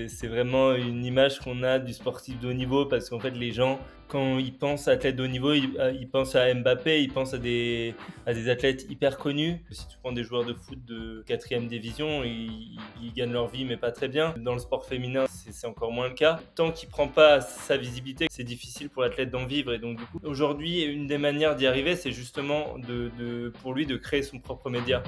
c'est vraiment une image qu'on a du sportif de haut niveau parce qu'en fait, les gens, quand ils pensent à athlète de haut niveau, ils pensent à Mbappé, ils pensent à des athlètes hyper connus. Si tu prends des joueurs de foot de 4e division, ils gagnent leur vie, mais pas très bien. Dans le sport féminin, c'est encore moins le cas. Tant qu'il prend pas sa visibilité, c'est difficile pour l'athlète d'en vivre. Et donc, du coup, aujourd'hui, une des manières d'y arriver, c'est justement pour lui de créer son propre média.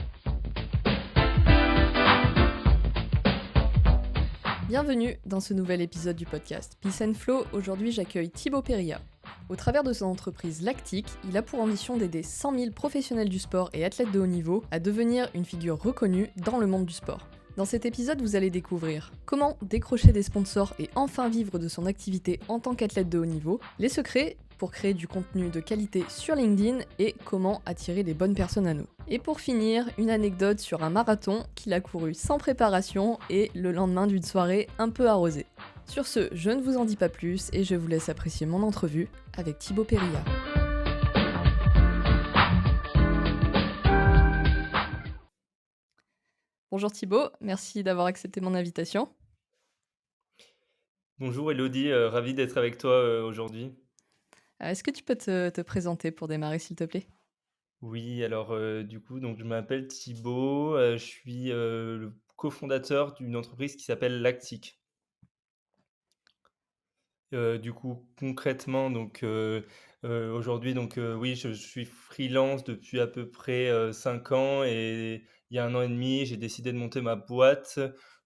Bienvenue dans ce nouvel épisode du podcast Peace and Flow. Aujourd'hui, j'accueille Thibaut Perilla. Au travers de son entreprise Lactique, il a pour ambition d'aider 100 000 professionnels du sport et athlètes de haut niveau à devenir une figure reconnue dans le monde du sport. Dans cet épisode, vous allez découvrir comment décrocher des sponsors et enfin vivre de son activité en tant qu'athlète de haut niveau, les secrets pour créer du contenu de qualité sur LinkedIn et comment attirer les bonnes personnes à nous. Et pour finir, une anecdote sur un marathon qu'il a couru sans préparation et le lendemain d'une soirée un peu arrosée. Sur ce, je ne vous en dis pas plus et je vous laisse apprécier mon entrevue avec Thibaut Perilla. Bonjour Thibaut, merci d'avoir accepté mon invitation. Bonjour Elodie, ravi d'être avec toi aujourd'hui. Est-ce que tu peux te présenter pour démarrer s'il te plaît? Oui, alors du coup, donc je m'appelle Thibaut, je suis le cofondateur d'une entreprise qui s'appelle Lactique. Du coup, concrètement, donc aujourd'hui, donc oui, je suis freelance depuis à peu près 5 ans et il y a 1 an et demi, j'ai décidé de monter ma boîte,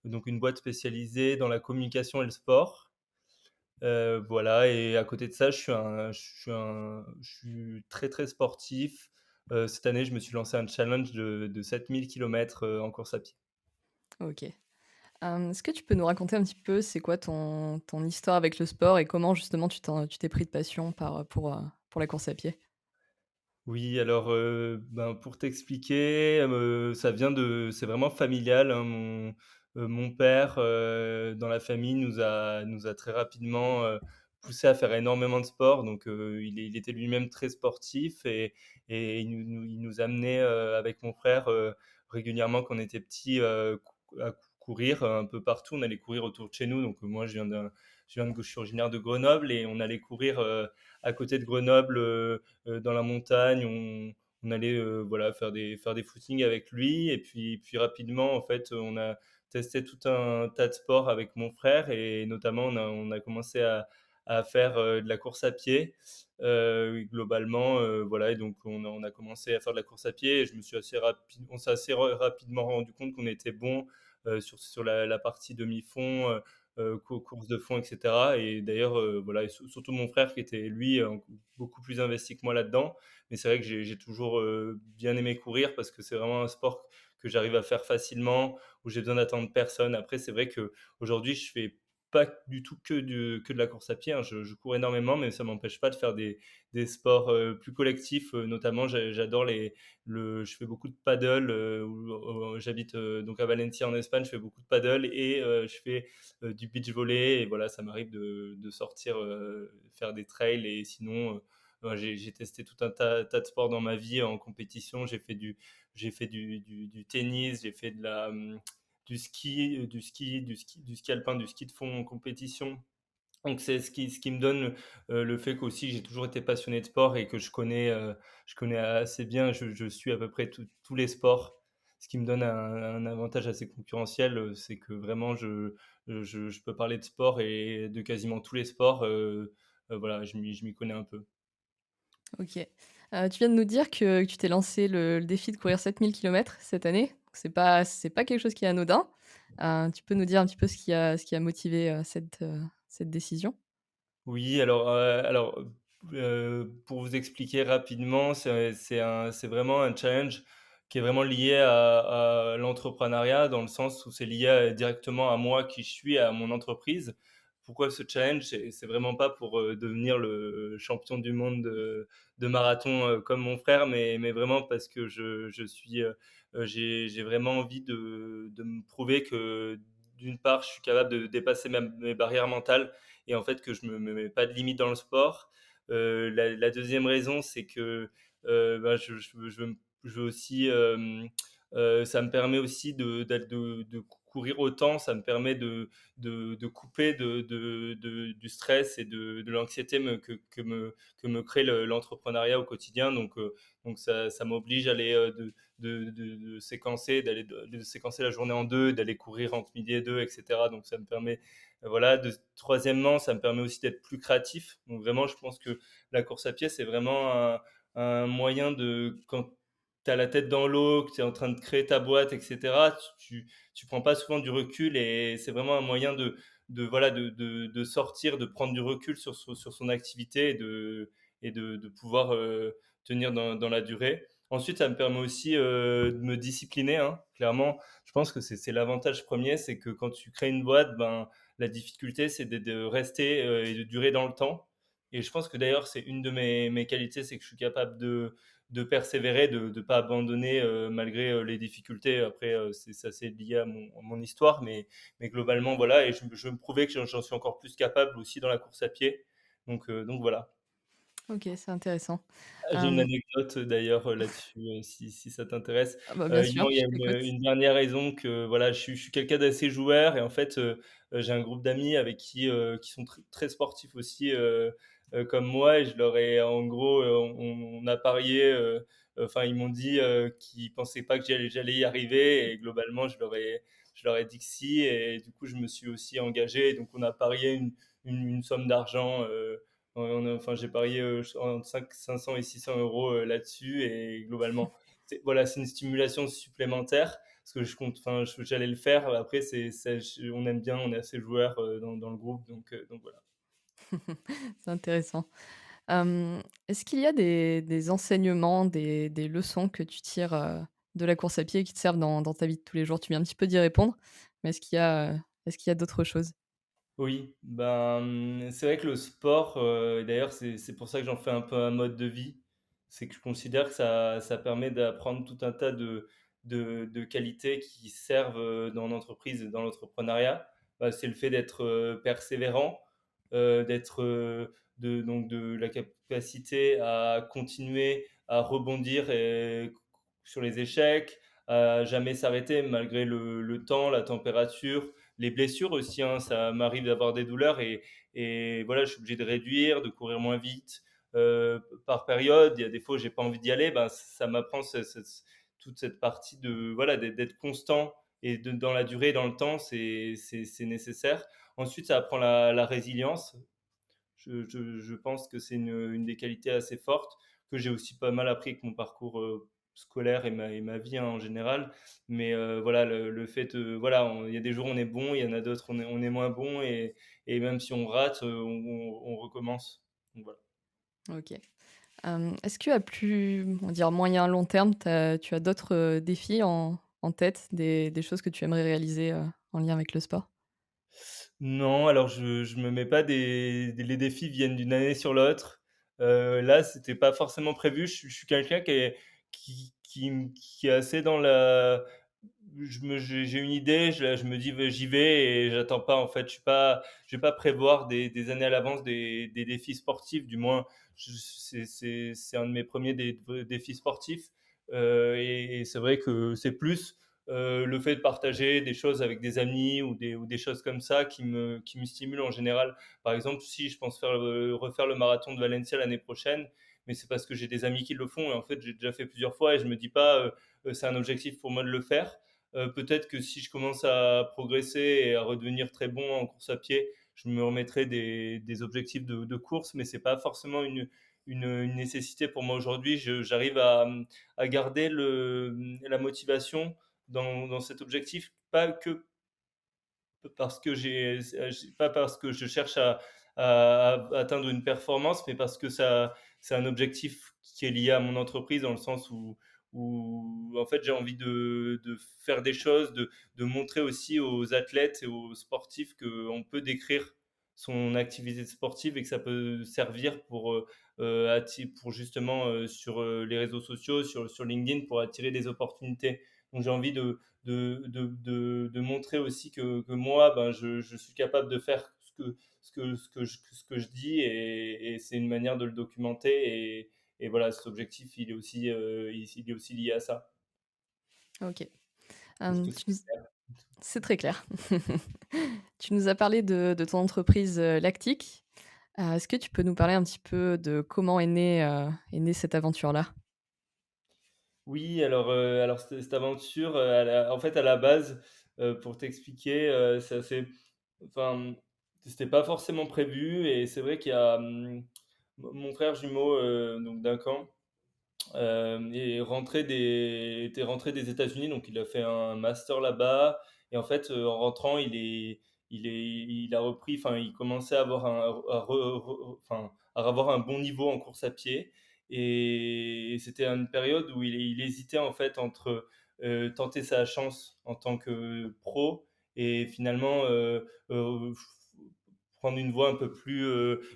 donc une boîte spécialisée dans la communication et le sport. Voilà et à côté de ça, je suis très, très sportif. Cette année, je me suis lancé un challenge de 7 000 kilomètres, en course à pied. Ok. Est-ce que tu peux nous raconter un petit peu c'est quoi ton histoire avec le sport et comment justement tu t'es pris de passion pour la course à pied? Oui, alors, ben, pour t'expliquer, c'est vraiment familial, hein. Mon père, dans la famille nous a très rapidement, poussés à faire énormément de sport. Donc, il était lui-même très sportif et il nous amenait, avec mon frère, régulièrement quand on était petits, à courir un peu partout. On allait courir autour de chez nous. Donc, moi je suis originaire de Grenoble et on allait courir, à côté de Grenoble, dans la montagne. On allait voilà, faire des footings avec lui. Et puis rapidement, en fait, on a testé tout un tas de sports avec mon frère et notamment, on a commencé à faire de la course à pied. Globalement, voilà, et donc on a commencé à faire de la course à pied et on s'est assez rapidement rendu compte qu'on était bon sur la partie demi-fond, course de fond, etc. Et d'ailleurs, voilà, et surtout mon frère qui était lui beaucoup plus investi que moi là-dedans. Mais c'est vrai que j'ai toujours bien aimé courir parce que c'est vraiment un sport que j'arrive à faire facilement, où j'ai besoin d'attendre personne. Après, c'est vrai qu'aujourd'hui, je fais pas du tout que de la course à pied, hein. Je cours énormément, mais ça m'empêche pas de faire des sports plus collectifs. Notamment, j'adore je fais beaucoup de paddle. J'habite donc à Valencia en Espagne, je fais beaucoup de paddle et je fais du beach volley. Et voilà, ça m'arrive de sortir faire des trails. Et sinon, ben, j'ai testé tout un tas de sports dans ma vie en compétition. J'ai fait du tennis, j'ai fait du ski alpin, du ski de fond en compétition. Donc c'est ce qui me donne le fait qu'aussi j'ai toujours été passionné de sport et que je connais assez bien, je suis à peu près tous les sports. Ce qui me donne un avantage assez concurrentiel, c'est que vraiment je peux parler de sport et de quasiment tous les sports. Voilà, je m'y connais un peu. OK. Tu viens de nous dire que tu t'es lancé le défi de courir 7 000 kilomètres cette année. C'est pas quelque chose qui est anodin. Tu peux nous dire un petit peu ce qui a motivé, cette décision? Oui, pour vous expliquer rapidement, c'est vraiment un challenge qui est vraiment lié à l'entrepreneuriat, dans le sens où c'est lié directement à moi qui je suis, à mon entreprise. Pourquoi ce challenge? C'est vraiment pas pour devenir le champion du monde de marathon comme mon frère, mais vraiment parce que j'ai vraiment envie de me prouver que d'une part, je suis capable de dépasser mes barrières mentales et en fait que je me mets pas de limite dans le sport. La deuxième raison, c'est que ben, je veux aussi, ça me permet aussi de courir autant, ça me permet de couper du stress et de l'anxiété que me crée l'entrepreneuriat au quotidien. Donc ça m'oblige à aller de séquencer, de séquencer la journée en deux, d'aller courir entre midi et deux, etc. Donc ça me permet, voilà. Troisièmement, ça me permet aussi d'être plus créatif. Donc vraiment, je pense que la course à pied, c'est vraiment un moyen de, quand tu as la tête dans l'eau, que tu es en train de créer ta boîte, etc., tu prends pas souvent du recul et c'est vraiment un moyen voilà, de sortir, de prendre du recul sur son activité et de pouvoir tenir dans la durée. Ensuite, ça me permet aussi de me discipliner, hein. Clairement, je pense que c'est l'avantage premier, c'est que quand tu crées une boîte, ben, la difficulté, c'est de rester et de durer dans le temps. Et je pense que d'ailleurs, c'est une de mes qualités, c'est que je suis capable de persévérer, de ne pas abandonner malgré les difficultés. Après, c'est assez lié à mon histoire, mais globalement, voilà. Et je me prouvais que j'en suis encore plus capable aussi dans la course à pied. Donc voilà. OK, c'est intéressant. J'ai une Hem, anecdote d'ailleurs là-dessus, si ça t'intéresse. ah bah, bien sûr, Non, il y je a t'écoute. une dernière raison que voilà, je suis quelqu'un d'assez joueur et en fait, j'ai un groupe d'amis avec qui sont très sportifs aussi, comme moi et je leur ai en gros, on a parié, enfin ils m'ont dit, qu'ils pensaient pas que j'allais y arriver et globalement je leur ai dit que si et du coup je me suis aussi engagé. Donc on a parié une somme d'argent, enfin, j'ai parié entre 500 et 600 euros là-dessus et globalement, voilà, c'est une stimulation supplémentaire parce que enfin, j'allais le faire. Après, on aime bien, on est assez joueurs dans le groupe, donc voilà. C'est intéressant. Est-ce qu'il y a des enseignements, des leçons que tu tires, de la course à pied qui te servent dans ta vie de tous les jours? Tu viens un petit peu d'y répondre, mais est-ce qu'il y a d'autres choses? Oui, ben, c'est vrai que le sport, d'ailleurs, c'est pour ça que j'en fais un peu un mode de vie. C'est que je considère que ça permet d'apprendre tout un tas de qualités qui servent, dans l'entreprise et dans l'entrepreneuriat. Bah, c'est le fait d'être, persévérant, d'être, de la capacité à continuer à rebondir sur les échecs, à jamais s'arrêter malgré le temps, la température, les blessures aussi, hein. Ça m'arrive d'avoir des douleurs et voilà, je suis obligé de réduire, de courir moins vite, par période. Il y a des fois où j'ai pas envie d'y aller, ben, ça m'apprend toute cette partie de voilà, d'être constant et dans la durée, dans le temps, c'est nécessaire. Ensuite, ça apprend la résilience. Je pense que c'est une des qualités assez fortes que j'ai aussi pas mal appris avec mon parcours scolaire et ma vie, hein, en général. Mais voilà, le fait, voilà, il y a des jours où on est bon, il y en a d'autres on est moins bon et même si on rate, on recommence. Donc voilà. OK. Est-ce qu'à plus, on va dire moyen long terme, tu as d'autres, défis en tête, des choses que tu aimerais réaliser, en lien avec le sport? Non, alors je me mets pas les défis viennent d'une année sur l'autre. Là, c'était pas forcément prévu. Je suis quelqu'un qui est assez dans la j'ai une idée, je me dis: «Beh, j'y vais» et j'attends pas en fait. Je vais pas prévoir des années à l'avance des défis sportifs, du moins c'est un de mes premiers défis sportifs, et c'est vrai que c'est plus le fait de partager des choses avec des amis ou des choses comme ça qui me stimulent en général. Par exemple, si je pense refaire le marathon de Valencia l'année prochaine, mais c'est parce que j'ai des amis qui le font et en fait, j'ai déjà fait plusieurs fois et je me dis pas, c'est un objectif pour moi de le faire. Peut-être que si je commence à progresser et à redevenir très bon en course à pied, je me remettrai des objectifs de course, mais c'est pas forcément une nécessité pour moi aujourd'hui. J'arrive à garder la motivation dans cet objectif, pas que parce que pas parce que je cherche à atteindre une performance, mais parce que c'est un objectif qui est lié à mon entreprise dans le sens où en fait j'ai envie de faire des choses, de montrer aussi aux athlètes et aux sportifs qu'on peut décrire son activité sportive et que ça peut servir pour justement sur les réseaux sociaux, sur LinkedIn, pour attirer des opportunités. Donc j'ai envie de montrer aussi que moi, ben, je suis capable de faire ce que je dis et c'est une manière de le documenter et voilà, cet objectif, il est aussi lié à ça. OK. Est-ce que Tu c'est clair? C'est très clair. Tu nous as parlé de ton entreprise, lactique. Est-ce que tu peux nous parler un petit peu de comment est née cette aventure-là? Oui, alors cette aventure, en fait, à la base, pour t'expliquer, c'est assez enfin, c'était pas forcément prévu et c'est vrai qu'il y a, mon frère jumeau, donc d'un camp, était rentré des États-Unis, donc il a fait un master là-bas et en fait, en rentrant, il a repris enfin, il commençait à avoir à avoir un bon niveau en course à pied et c'était une période où il hésitait en fait entre, tenter sa chance en tant que pro et finalement, prendre une voie un peu plus,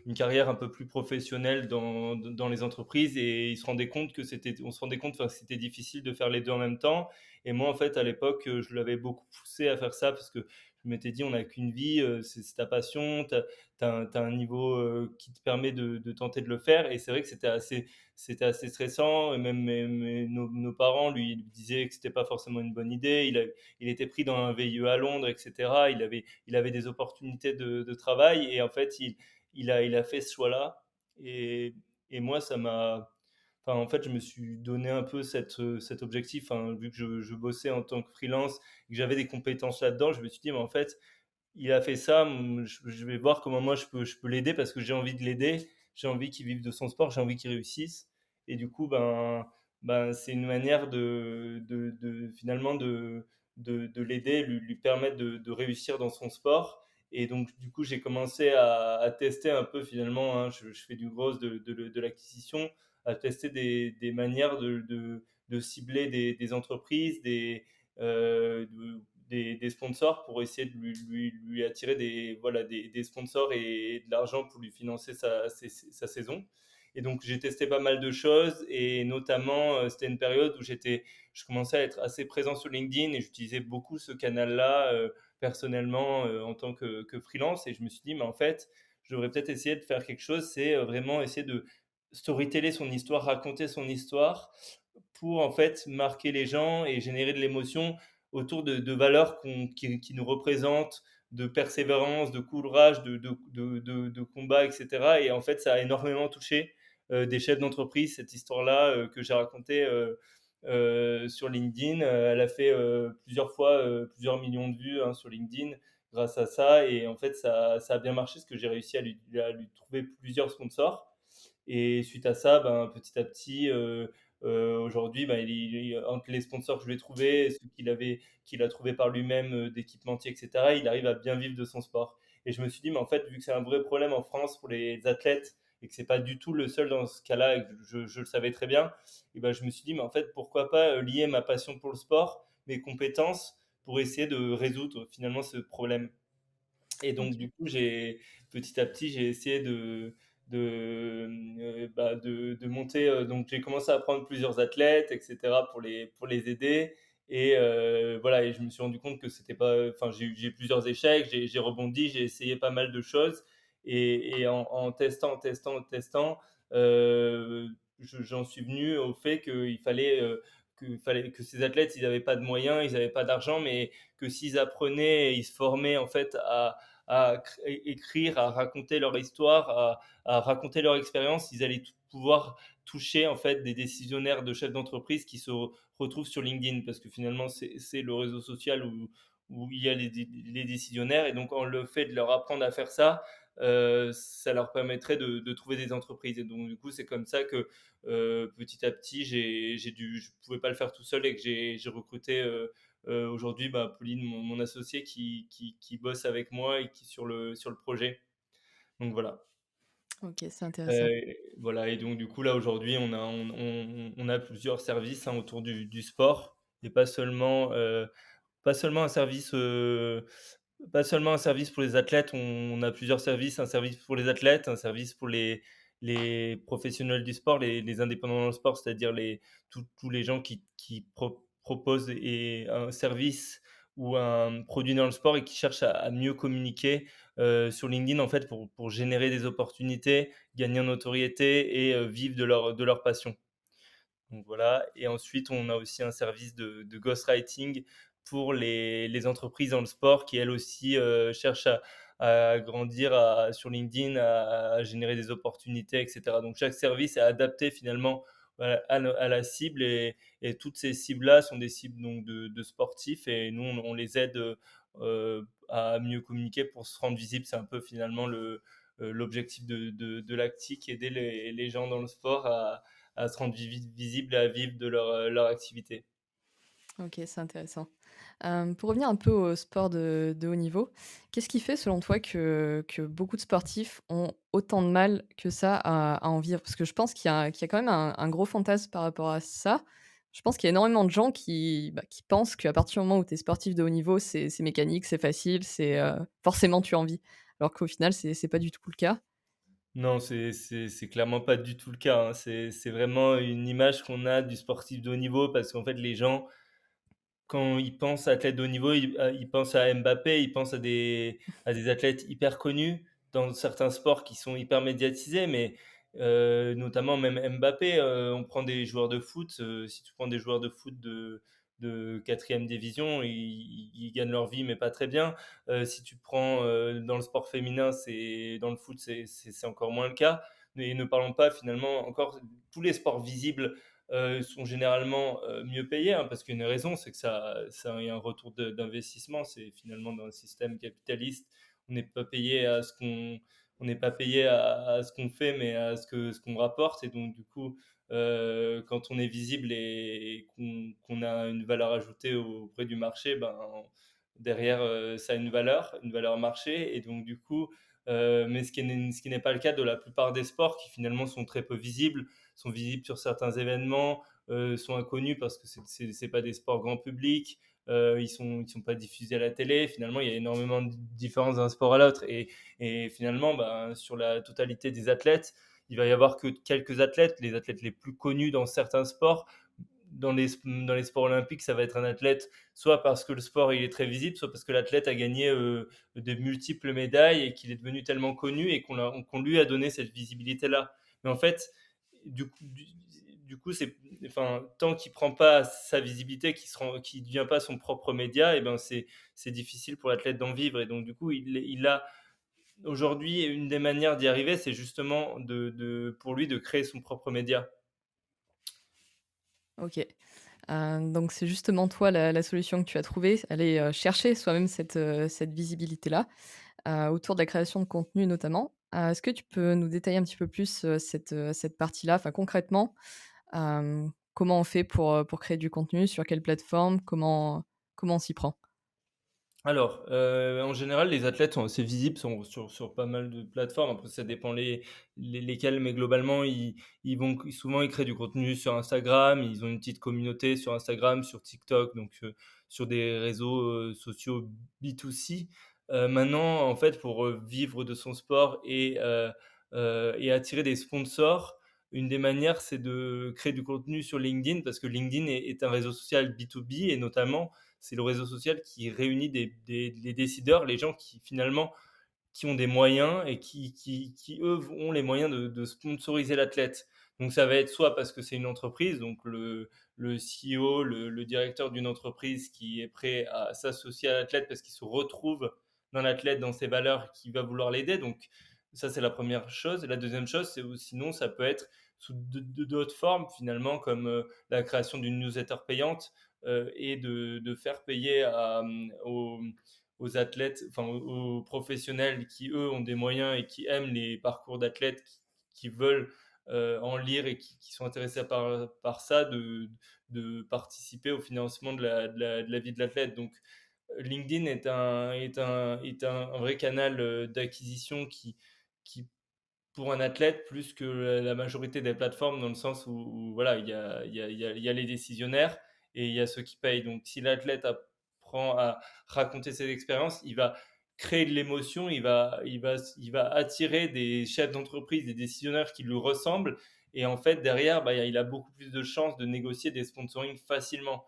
une carrière un peu plus professionnelle dans les entreprises et on se rendait compte, enfin, que c'était difficile de faire les 2 en même temps et moi, en fait, à l'époque, je l'avais beaucoup poussé à faire ça parce que je m'étais dit: «On n'a qu'une vie, c'est ta passion, tu as un niveau, qui te permet de tenter de le faire» et c'est vrai que c'était assez stressant et même nos parents lui disaient que c'était pas forcément une bonne idée. Il était pris dans un VIE à Londres et cetera. Il avait des opportunités de travail et en fait, il a fait ce choix-là et moi, ça m'a enfin, en fait, je me suis donné un peu cet objectif, hein, vu que je bossais en tant que freelance et que j'avais des compétences là-dedans, je me suis dit: «Mais en fait, il a fait ça, je vais voir comment moi je peux l'aider parce que j'ai envie de l'aider, j'ai envie qu'il vive de son sport, j'ai envie qu'il réussisse et du coup, c'est une manière de finalement de l'aider, lui permettre de réussir dans son sport et donc du coup, j'ai commencé à tester un peu finalement, hein, je fais du gros de l'acquisition, à tester des manières de cibler des entreprises, de des sponsors pour essayer de lui attirer voilà, des sponsors et de l'argent pour lui financer sa saison. Et donc, j'ai testé pas mal de choses et notamment, c'était une période où je commençais à être assez présent sur LinkedIn et j'utilisais beaucoup ce canal-là personnellement en tant que freelance. Et je me suis dit, mais en fait, je devrais peut-être essayer de faire quelque chose, c'est vraiment essayer de storyteller son histoire, raconter son histoire pour en fait marquer les gens et générer de l'émotion autour de valeurs qui nous représentent, de persévérance, de courage, de combat, etc. Et en fait, ça a énormément touché des chefs d'entreprise, cette histoire-là que j'ai racontée sur LinkedIn. Elle a fait plusieurs fois plusieurs millions de vues hein, sur LinkedIn grâce à ça. Et en fait, ça a bien marché parce que j'ai réussi à lui trouver plusieurs sponsors. Et suite à ça, petit à petit, aujourd'hui, entre les sponsors que je lui ai trouvés, ceux qu'il a trouvé par lui-même, d'équipementiers et cetera, il arrive à bien vivre de son sport. Et je me suis dit: «Mais en fait, vu que c'est un vrai problème en France pour les athlètes et que c'est pas du tout le seul dans ce cas-là et que je le savais très bien» et je me suis dit: «Mais en fait, pourquoi pas, lier ma passion pour le sport, mes compétences pour essayer de résoudre finalement ce problème?» Et donc OK. du coup, petit à petit, j'ai essayé de monter, donc j'ai commencé à prendre plusieurs athlètes et cetera pour les aider et voilà et je me suis rendu compte que c'était pas enfin, j'ai eu plusieurs échecs, j'ai rebondi, j'ai essayé pas mal de choses et en testant, j'en suis venu au fait que ces athlètes, ils n'avaient pas de moyens, ils n'avaient pas d'argent, mais que s'ils apprenaient et ils se formaient en fait à écrire, à raconter leur histoire, à raconter leur expérience, ils allaient pouvoir toucher en fait des décisionnaires de chefs d'entreprise qui se retrouvent sur LinkedIn parce que finalement c'est le réseau social où il y a les décisionnaires et donc en le fait de leur apprendre à faire ça, ça leur permettrait de trouver des entreprises et donc du coup c'est comme ça que petit à petit je pouvais pas le faire tout seul et que j'ai recruté aujourd'hui, Pauline, mon associée qui bosse avec moi et qui sur le projet. Donc voilà. OK, c'est intéressant. Voilà et donc du coup là aujourd'hui on a plusieurs services, hein, autour du sport et pas seulement un service, pas seulement un service pour les athlètes, on a plusieurs services, un service pour les athlètes, un service pour les professionnels du sport, les indépendants dans le sport, c'est-à-dire tous les gens qui proposent un service ou un produit dans le sport et qui cherchent à mieux communiquer, sur LinkedIn, en fait, pour générer des opportunités, gagner en notoriété et vivre de leur passion. Donc voilà et ensuite on a aussi un service de ghostwriting pour les entreprises dans le sport qui, elles aussi, cherchent à grandir sur LinkedIn, à générer des opportunités, et cetera. Donc chaque service est adapté finalement à la cible, et toutes ces cibles-là sont des cibles donc de sportifs, et nous, on les aide à mieux communiquer pour se rendre visible. C'est un peu finalement l'objectif de Lactique, aider les gens dans le sport à se rendre visibles et à vivre de leur activité. OK, c'est intéressant. Pour revenir un peu au sport de haut niveau, qu'est-ce qui fait selon toi que beaucoup de sportifs ont autant de mal que ça à en vivre? Parce que je pense qu'il y a quand même un gros fantasme par rapport à ça. Je pense qu'il y a énormément de gens qui pensent qu'à partir du moment où tu es sportif de haut niveau, c'est mécanique, c'est facile, forcément tu as envie. Alors qu'au final, c'est pas du tout le cas. Non, c'est clairement pas du tout le cas, hein. C'est vraiment une image qu'on a du sportif de haut niveau, parce qu'en fait, les gens, quand ils pensent à athlète de haut niveau, ils pensent à Mbappé, ils pensent à des athlètes hyper connus dans certains sports qui sont hyper médiatisés, mais notamment même Mbappé, on prend des joueurs de foot, si tu prends des joueurs de foot de 4e division, ils gagnent leur vie, mais pas très bien. Si tu prends, dans le sport féminin, dans le foot, c'est encore moins le cas. Et ne parlons pas finalement encore tous les sports visibles sont généralement mieux payés, hein, parce qu'il y a une raison, c'est que ça y a un retour d'investissement. C'est finalement dans un système capitaliste, on n'est pas payé on n'est pas payé à ce qu'on fait, mais à ce qu'on rapporte. Et donc, du coup, quand on est visible et qu'on a une valeur ajoutée auprès du marché, ben, derrière, ça a une valeur marché. Et donc, du coup, mais ce qui n'est pas le cas de la plupart des sports qui finalement sont très peu visibles, sont visibles sur certains événements, sont inconnus parce que c'est pas des sports grand public, ils sont pas diffusés à la télé. Finalement, il y a énormément de différences d'un sport à l'autre, et finalement, ben, sur la totalité des athlètes, il va y avoir que quelques athlètes, les athlètes les plus connus dans certains sports. Dans les sports olympiques, ça va être un athlète, soit parce que le sport il est très visible, soit parce que l'athlète a gagné de multiples médailles et qu'il est devenu tellement connu et qu'on lui a donné cette visibilité-là. Mais en fait, du coup, enfin, tant qu'il prend pas sa visibilité, qu'il devient pas son propre média, et ben c'est difficile pour l'athlète d'en vivre. Et donc du coup, il a aujourd'hui une des manières d'y arriver, c'est justement pour lui de créer son propre média. OK. Donc c'est justement toi la solution que tu as trouvée, aller, chercher soi-même cette visibilité-là, autour de la création de contenu notamment. Est-ce que tu peux nous détailler un petit peu plus, cette partie-là? Enfin concrètement, comment on fait pour créer du contenu? Sur quelle plateforme? Comment on s'y prend? Alors, en général, les athlètes sont assez visibles sur pas mal de plateformes. Après, ça dépend lesquelles, mais globalement, souvent, ils créent du contenu sur Instagram. Ils ont une petite communauté sur Instagram, sur TikTok, donc sur des réseaux sociaux B2C. Maintenant, en fait, pour vivre de son sport et attirer des sponsors, une des manières, c'est de créer du contenu sur LinkedIn, parce que LinkedIn est un réseau social B2B, et notamment c'est le réseau social qui réunit les décideurs, les gens qui finalement qui ont des moyens et qui eux ont les moyens de sponsoriser l'athlète. Donc ça va être soit parce que c'est une entreprise, donc le CEO, le directeur d'une entreprise qui est prêt à s'associer à l'athlète parce qu'il se retrouve dans l'athlète, dans ses valeurs, qui va vouloir l'aider. Donc ça, c'est la première chose. Et la deuxième chose, sinon ça peut être sous d'autres formes finalement, comme la création d'une newsletter payante, et de faire payer aux athlètes, enfin aux professionnels qui, eux, ont des moyens et qui aiment les parcours d'athlètes, qui veulent en lire et qui sont intéressés par ça, de participer au financement de la vie de l'athlète. Donc, LinkedIn est un vrai canal d'acquisition qui, pour un athlète, plus que la majorité des plateformes, dans le sens où voilà, il y a les décisionnaires et il y a ceux qui payent. Donc, si l'athlète apprend à raconter ses expériences, il va créer de l'émotion, il va attirer des chefs d'entreprise, des décisionnaires qui lui ressemblent. Et en fait, derrière, bah, il a beaucoup plus de chances de négocier des sponsorings facilement.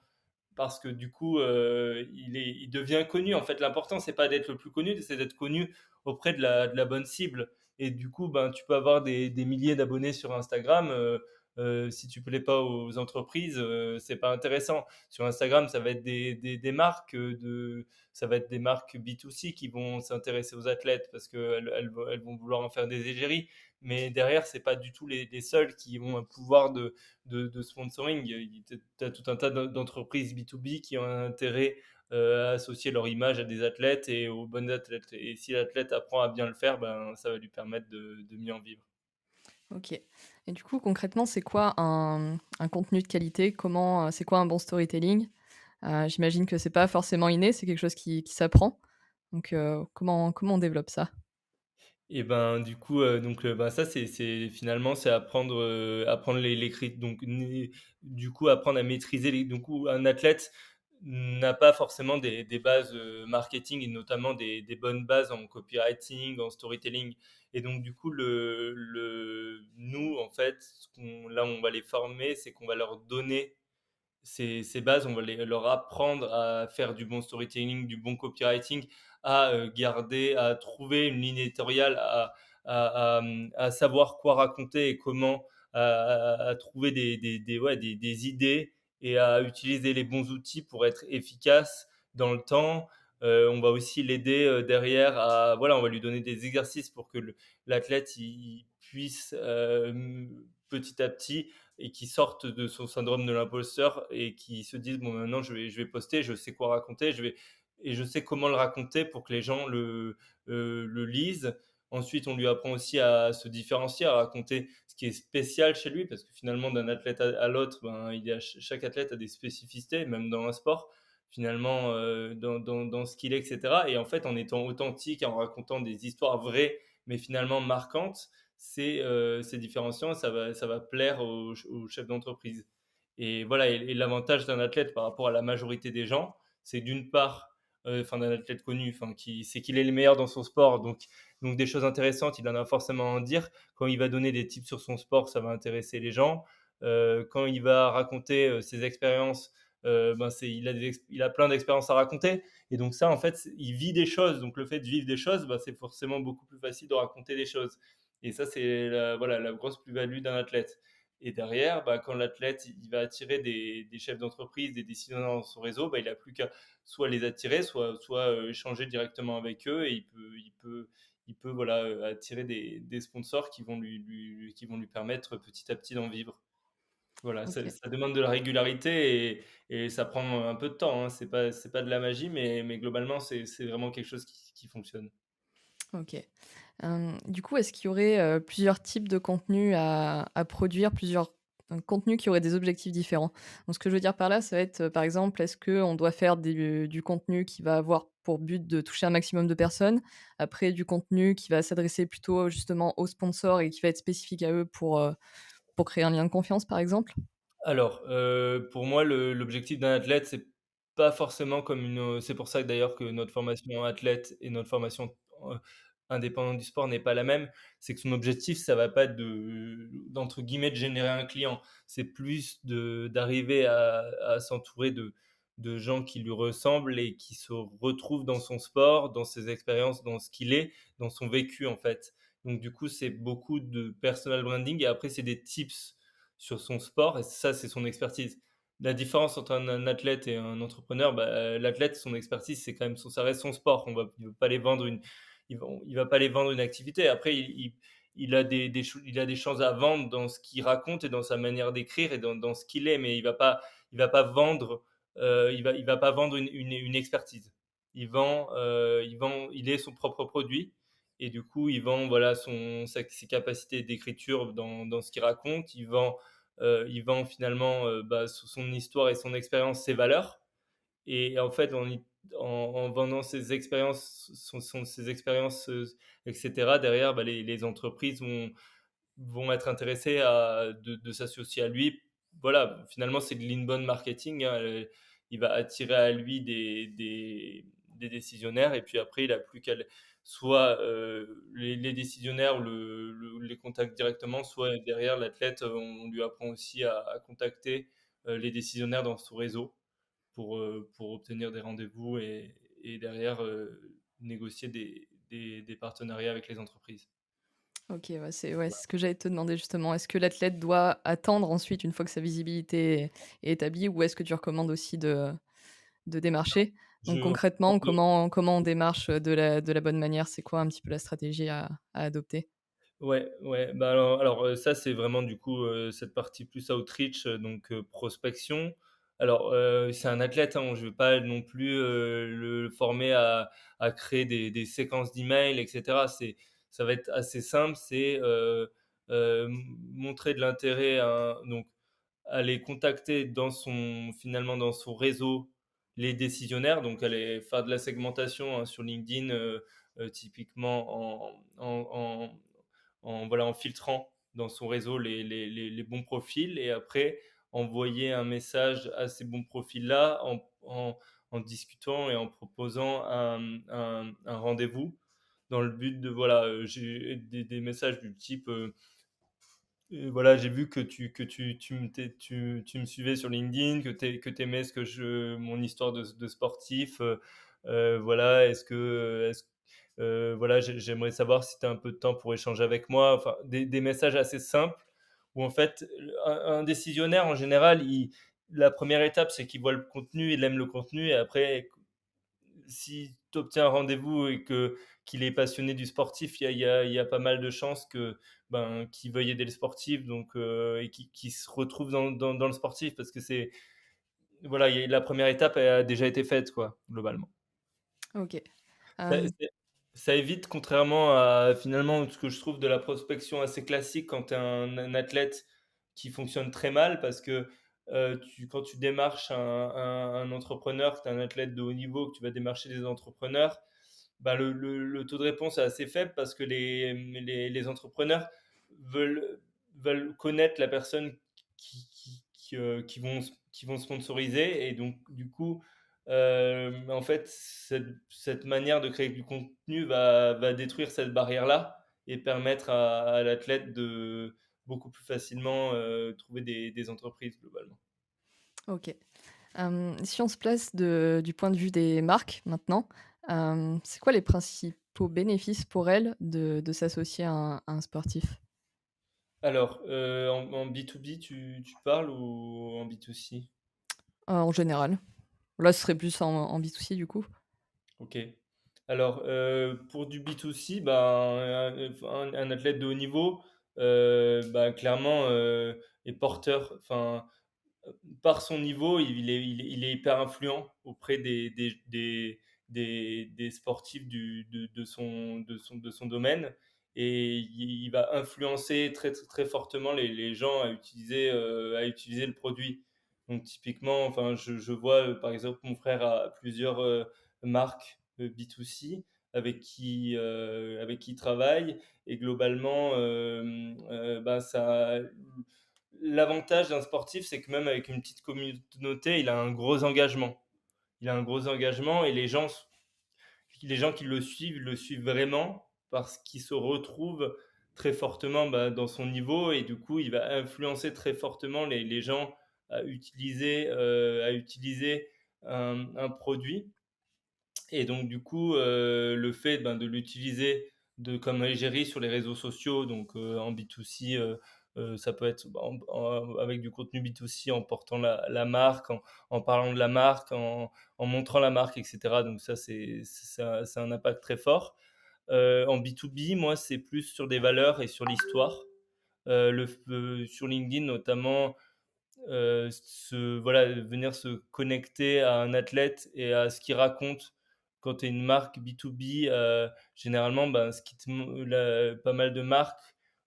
Parce que du coup, il devient connu. En fait, l'important, c'est pas d'être le plus connu, c'est d'être connu auprès de la bonne cible. Et du coup, ben, tu peux avoir des milliers d'abonnés sur Instagram. si tu plais pas aux entreprises, c'est pas intéressant. Sur Instagram, ça va être des marques, ça va être des marques B2C qui vont s'intéresser aux athlètes parce qu'elles vont vouloir en faire des égéries. Mais derrière, c'est pas du tout les seuls qui ont un pouvoir de sponsoring. Tu as tout un tas d'entreprises B2B qui ont un intérêt à associer leur image à des athlètes et aux bonnes athlètes. Et si l'athlète apprend à bien le faire, ben, ça va lui permettre de mieux en vivre. OK. Et du coup, concrètement, c'est quoi un contenu de qualité? Comment, c'est quoi un bon storytelling? J'imagine que c'est pas forcément inné, c'est quelque chose qui s'apprend. Donc, comment on développe ça? Et ben, du coup, bah, ça, c'est finalement, c'est apprendre donc du coup, apprendre à maîtriser les du coup, un athlète n'a pas forcément des bases, marketing et notamment des bonnes bases en copywriting, en storytelling et donc du coup, nous, en fait, où on va les former, c'est qu'on va leur donner ces bases, on va leur apprendre à faire du bon storytelling, du bon copywriting, à trouver une ligne éditoriale, à savoir quoi raconter et comment, à trouver ouais, des idées et à utiliser les bons outils pour être efficace dans le temps. On va aussi l'aider, derrière à voilà, on va lui donner des exercices pour que l'athlète il puisse, petit à petit et qui sortent de son syndrome de l'imposteur et qui se disent: «Bon, maintenant je vais poster, je sais quoi raconter, et je sais comment le raconter pour que les gens le lisent». Ensuite, on lui apprend aussi à se différencier, à raconter ce qui est spécial chez lui parce que finalement d'un athlète à l'autre, ben, il y a chaque athlète a des spécificités, même dans un sport, finalement, dans ce qu'il est et cetera et en fait, en étant authentique, en racontant des histoires vraies, mais finalement marquantes, c'est différenciant, ça va plaire aux chefs d'entreprise. Et voilà, et l'avantage d'un athlète par rapport à la majorité des gens, c'est d'une part, enfin d'un athlète connu, enfin c'est qu'il est le meilleur dans son sport, donc des choses intéressantes, il en a forcément à en dire. Quand il va donner des tips sur son sport, ça va intéresser les gens. Quand il va raconter ses expériences, ben il a plein d'expériences à raconter. Et donc ça, en fait, il vit des choses. Donc le fait de vivre des choses, ben, c'est forcément beaucoup plus facile de raconter des choses. Et ça, c'est voilà, la grosse plus-value d'un athlète. Et derrière, bah, quand l'athlète il va attirer des chefs d'entreprise, des décisionnaires dans son réseau, bah, il n'a plus qu'à soit les attirer, soit échanger directement avec eux et il peut voilà, attirer des sponsors qui vont lui permettre petit à petit d'en vivre. Voilà, OK. ça demande de la régularité et ça prend un peu de temps, hein. C'est pas de la magie, mais globalement, c'est vraiment quelque chose qui fonctionne. OK. Du coup, est-ce qu'il y aurait, plusieurs types de contenus à produire, plusieurs, contenus qui auraient des objectifs différents? Donc ce que je veux dire par là, ça va être, par exemple, est-ce qu'on doit faire du contenu qui va avoir pour but de toucher un maximum de personnes? Après du contenu qui va s'adresser plutôt justement aux sponsors et qui va être spécifique à eux pour créer un lien de confiance, par exemple? Alors, pour moi, l'objectif d'un athlète, c'est pas forcément comme c'est pour ça que d'ailleurs que notre formation athlète et notre formation, heu, indépendante du sport n'est pas la même. C'est que son objectif, ça va pas être d'entre guillemets «de générer un client». C'est plus d'arriver à s'entourer de gens qui lui ressemblent et qui se retrouvent dans son sport, dans ses expériences, dans ce qu'il est, dans son vécu, en fait. Donc du coup, c'est beaucoup de personal branding et après c'est des tips sur son sport et ça, c'est son expertise. La différence entre un athlète et un entrepreneur, bah, l'athlète, son expertise, c'est quand même ça reste son sport. Il va pas les vendre il va pas les vendre une activité. Après, il a il a des choses à vendre dans ce qu'il raconte et dans sa manière d'écrire et dans ce qu'il est, mais il va pas vendre, il va pas vendre une expertise. Il est son propre produit et du coup, il vend voilà ses capacités d'écriture dans ce qu'il raconte. Il vend finalement bah, son histoire et son expérience, ses valeurs. Et en fait, en vendant ses expériences, ses expériences, etc., derrière, bah, les entreprises vont être intéressés de s'associer à lui. Voilà, finalement, c'est de l'inbound marketing, hein, il va attirer à lui des décisionnaires et puis après, il a plus qu'à soit les décisionnaires ou les contacts directement, soit derrière l'athlète, on lui apprend aussi à contacter les décisionnaires dans son réseau pour obtenir des rendez-vous et derrière négocier des partenariats avec les entreprises. OK, c'est ce que j'allais te demander justement. Est-ce que l'athlète doit attendre ensuite une fois que sa visibilité est établie ou est-ce que tu recommandes aussi de démarcher? Donc Je concrètement, comment on démarche, de la bonne manière? C'est quoi un petit peu la stratégie à adopter? Ouais, ouais, bah, alors, ça, c'est vraiment du coup, cette partie plus outreach, donc prospection. Alors, c'est un athlète, hein, je ne vais pas non plus, le former à créer des séquences d'emails et cetera. Ça va être assez simple, c'est, montrer de l'intérêt donc aller contacter finalement dans son réseau les décisionnaires, donc aller faire de la segmentation, hein, sur LinkedIn, typiquement en filtrant dans son réseau les bons profils et après envoyer un message à ces bons profils-là en discutant et en proposant un rendez-vous dans le but de voilà, j'ai des messages du type, voilà, j'ai vu que tu me suivais sur LinkedIn, que tu aimais mon histoire de sportif, voilà, voilà, j'aimerais savoir si tu as un peu de temps pour échanger avec moi. Enfin, des messages assez simples où en fait, un décisionnaire en général, la première étape, c'est qu'il voit le contenu, il aime le contenu et après si tu obtiens un rendez-vous et qu'il est passionné du sportif, il y a pas mal de chances qu'il veuille aider le sportif et qu'il se retrouve dans le sportif parce que voilà, la première étape a déjà été faite, quoi, globalement. OK. Ça Hem, ça évite, contrairement à finalement ce que je trouve de la prospection assez classique quand tu es un athlète qui fonctionne très mal parce que, quand tu démarches un entrepreneur, que tu es un athlète de haut niveau, que tu vas démarcher des entrepreneurs, bah, le taux de réponse est assez faible parce que les entrepreneurs veulent veulent connaître la personne qui vont sponsoriser et donc du coup, en fait, cette manière de créer du contenu va détruire cette barrière-là et permettre à l'athlète de beaucoup plus facilement, trouver des entreprises globalement. OK. Si on se place du point de vue des marques maintenant, c'est quoi les principaux bénéfices pour elles de s'associer à un sportif? Alors, en B2B tu parles ou en B2C? En général. Là, ce serait plus en B2C du coup? OK. Alors, pour du B2C, ben, un athlète de haut niveau, clairement, est porteur enfin, par son niveau, il est hyper influent auprès des sportifs de son domaine et il va influencer très, très, très fortement les gens à utiliser le produit. Donc typiquement, enfin, je vois, par exemple, mon frère a plusieurs, marques, B2C avec qui il travaille et globalement, l'avantage d'un sportif, c'est que même avec une petite communauté, il a un gros engagement. Il a un gros engagement et les gens qui le suivent vraiment parce qu'ils se retrouvent très fortement, dans son niveau et du coup, il va influencer très fortement les gens à utiliser un produit et donc du coup, le fait, de l'utiliser comme égérie sur les réseaux sociaux, donc en B2C, ça peut être avec du contenu B2C en portant la marque, en parlant de la marque, en montrant la marque et cetera. Donc ça, c'est un impact très fort. En B2B, moi, c'est plus sur des valeurs et sur l'histoire. Sur LinkedIn notamment, venir se connecter à un athlète et à ce qu'il raconte. Quand tu es une marque B2B, généralement, ce qui te mon la pas mal de marques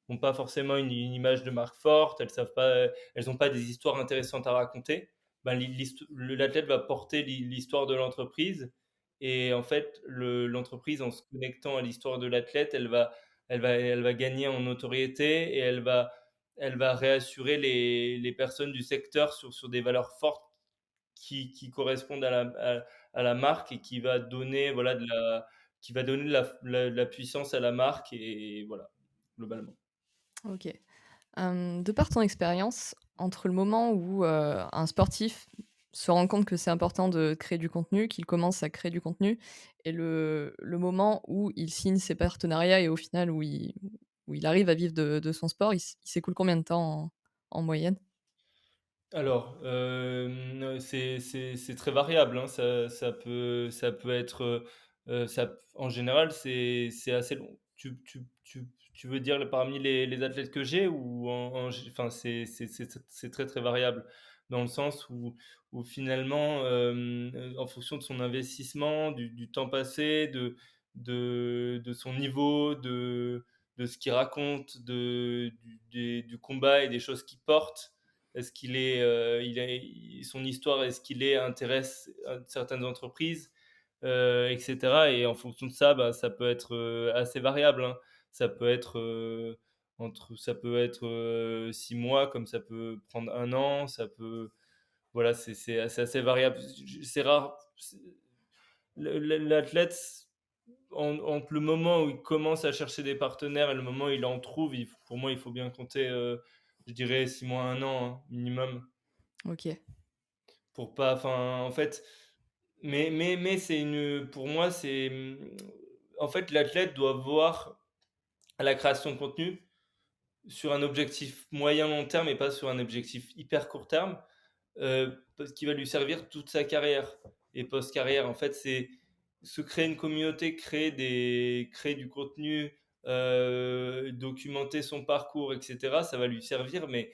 ont pas forcément une image de marque forte, elles ont pas des histoires intéressantes à raconter. L'athlète va porter l'histoire de l'entreprise et en fait, l'entreprise, en se connectant à l'histoire de l'athlète, elle va gagner en notoriété et elle va réassurer les personnes du secteur sur des valeurs fortes qui correspondent à la marque et qui va donner de la puissance à la marque et voilà, globalement. OK. De par ton expérience, entre le moment où, un sportif se rend compte que c'est important de créer du contenu, qu'il commence à créer du contenu et le moment où il signe ses partenariats et au final où où il arrive à vivre de son sport, il s'écoule combien de temps en moyenne? Alors, c'est très variable, hein. Ça peut être, ça en général, c'est assez long. Tu veux dire parmi les athlètes que j'ai ou en gé enfin, c'est très, très variable dans le sens où finalement, en fonction de son investissement, du temps passé, de son niveau, de ce qu'il raconte, du combat et des choses qu'il porte, est-ce qu'il est, son histoire, est-ce qu'il est intéresse certaines entreprises, et cetera, et en fonction de ça, bah, ça peut être, assez variable, hein. Ça peut être, ça peut être, 6 mois comme ça peut prendre 1 an, ça peut voilà, c'est assez variable. C'est rare, l'athlète, entre le moment où il commence à chercher des partenaires et le moment où il en trouve, pour moi, il faut bien compter, je dirais 6 mois, 1 an, hein, minimum. OK. Pour pas, enfin, en fait, mais pour moi, en fait, l'athlète doit voir la création de contenu sur un objectif moyen long terme et pas sur un objectif hyper court terme, parce qu'il va lui servir toute sa carrière et post-carrière. En fait, c'est se créer une communauté, créer du contenu, documenter son parcours et cetera, ça va lui servir, mais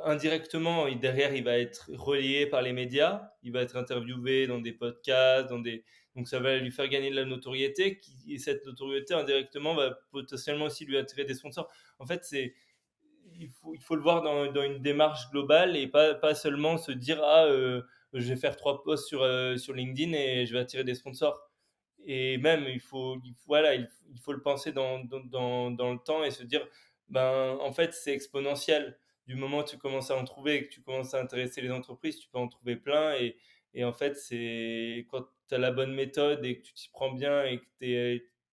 indirectement, derrière, il va être relié par les médias, il va être interviewé dans des podcasts, donc ça va lui faire gagner de la notoriété, et cette notoriété, indirectement, va potentiellement aussi lui attirer des sponsors. En fait, il faut le voir dans une démarche globale et pas seulement se dire: «Ah, je vais faire 3 posts sur LinkedIn et je vais attirer des sponsors». Et même, voilà, il faut le penser dans le temps et se dire: «Ben, en fait, c'est exponentiel». Du moment où tu commences à en trouver et que tu commences à intéresser les entreprises, tu peux en trouver plein, et en fait, c'est quand tu as la bonne méthode et que tu t'y prends bien et que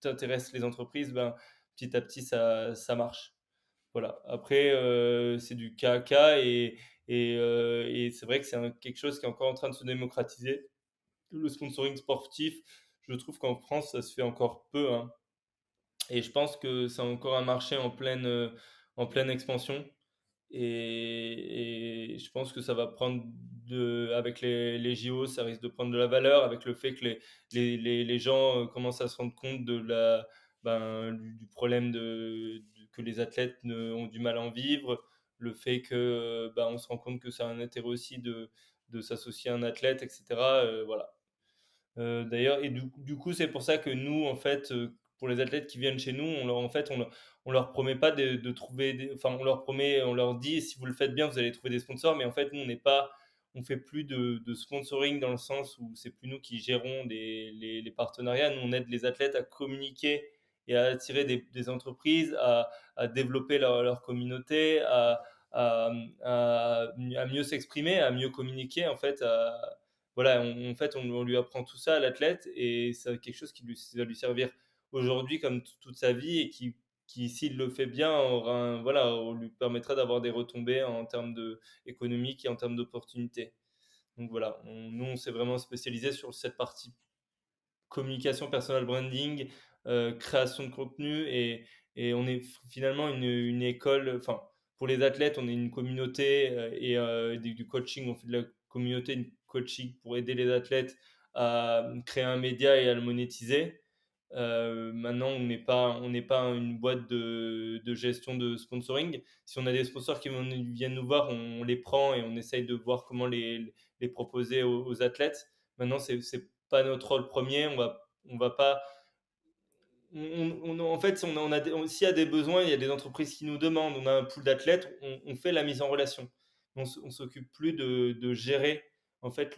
tu intéresses les entreprises, ben, petit à petit, ça marche. Voilà. Après, c'est du cas à cas, et c'est vrai que c'est quelque chose qui est encore en train de se démocratiser. Le sponsoring sportif, je trouve qu'en France, ça se fait encore peu, hein, et je pense que c'est encore un marché en pleine expansion, et je pense que ça va prendre avec les JO, ça risque de prendre de la valeur avec le fait que les gens, commencent à se rendre compte du problème que les athlètes ont du mal à en vivre. Le fait que, on se rend compte que ça a un intérêt aussi de s'associer à un athlète et cetera, voilà. D'ailleurs, et du coup, c'est pour ça que nous, en fait, pour les athlètes qui viennent chez nous, on leur promet pas de trouver enfin, on leur dit: «Si vous le faites bien, vous allez trouver des sponsors», mais en fait, nous, on fait plus de sponsoring dans le sens où c'est plus nous qui gérons les partenariats. Nous, on aide les athlètes à communiquer et à attirer des entreprises, à développer leur communauté, à mieux s'exprimer, à mieux communiquer, en fait, voilà, en fait, on lui apprend tout ça à l'athlète, et c'est quelque chose qui va lui servir aujourd'hui comme toute sa vie, et qui s'il le fait bien, voilà, on lui permettra d'avoir des retombées en termes économiques et en termes d'opportunités. Donc voilà, nous, on s'est vraiment spécialisé sur cette partie communication, personal branding, création de contenu, et on est finalement une école, enfin, pour les athlètes, on est une communauté, et du coaching. On fait de la communauté, une coaching pour aider les athlètes à créer un média et à le monétiser. Maintenant, on n'est pas une boîte de gestion de sponsoring. Si on a des sponsors qui viennent nous voir, on les prend et on essaye de voir comment les proposer aux athlètes. Maintenant, c'est pas notre rôle premier. On va pas. En fait, s'il y a des besoins, il y a des entreprises qui nous demandent, on a un pool d'athlètes, on fait la mise en relation. On s'occupe plus de gérer, en fait,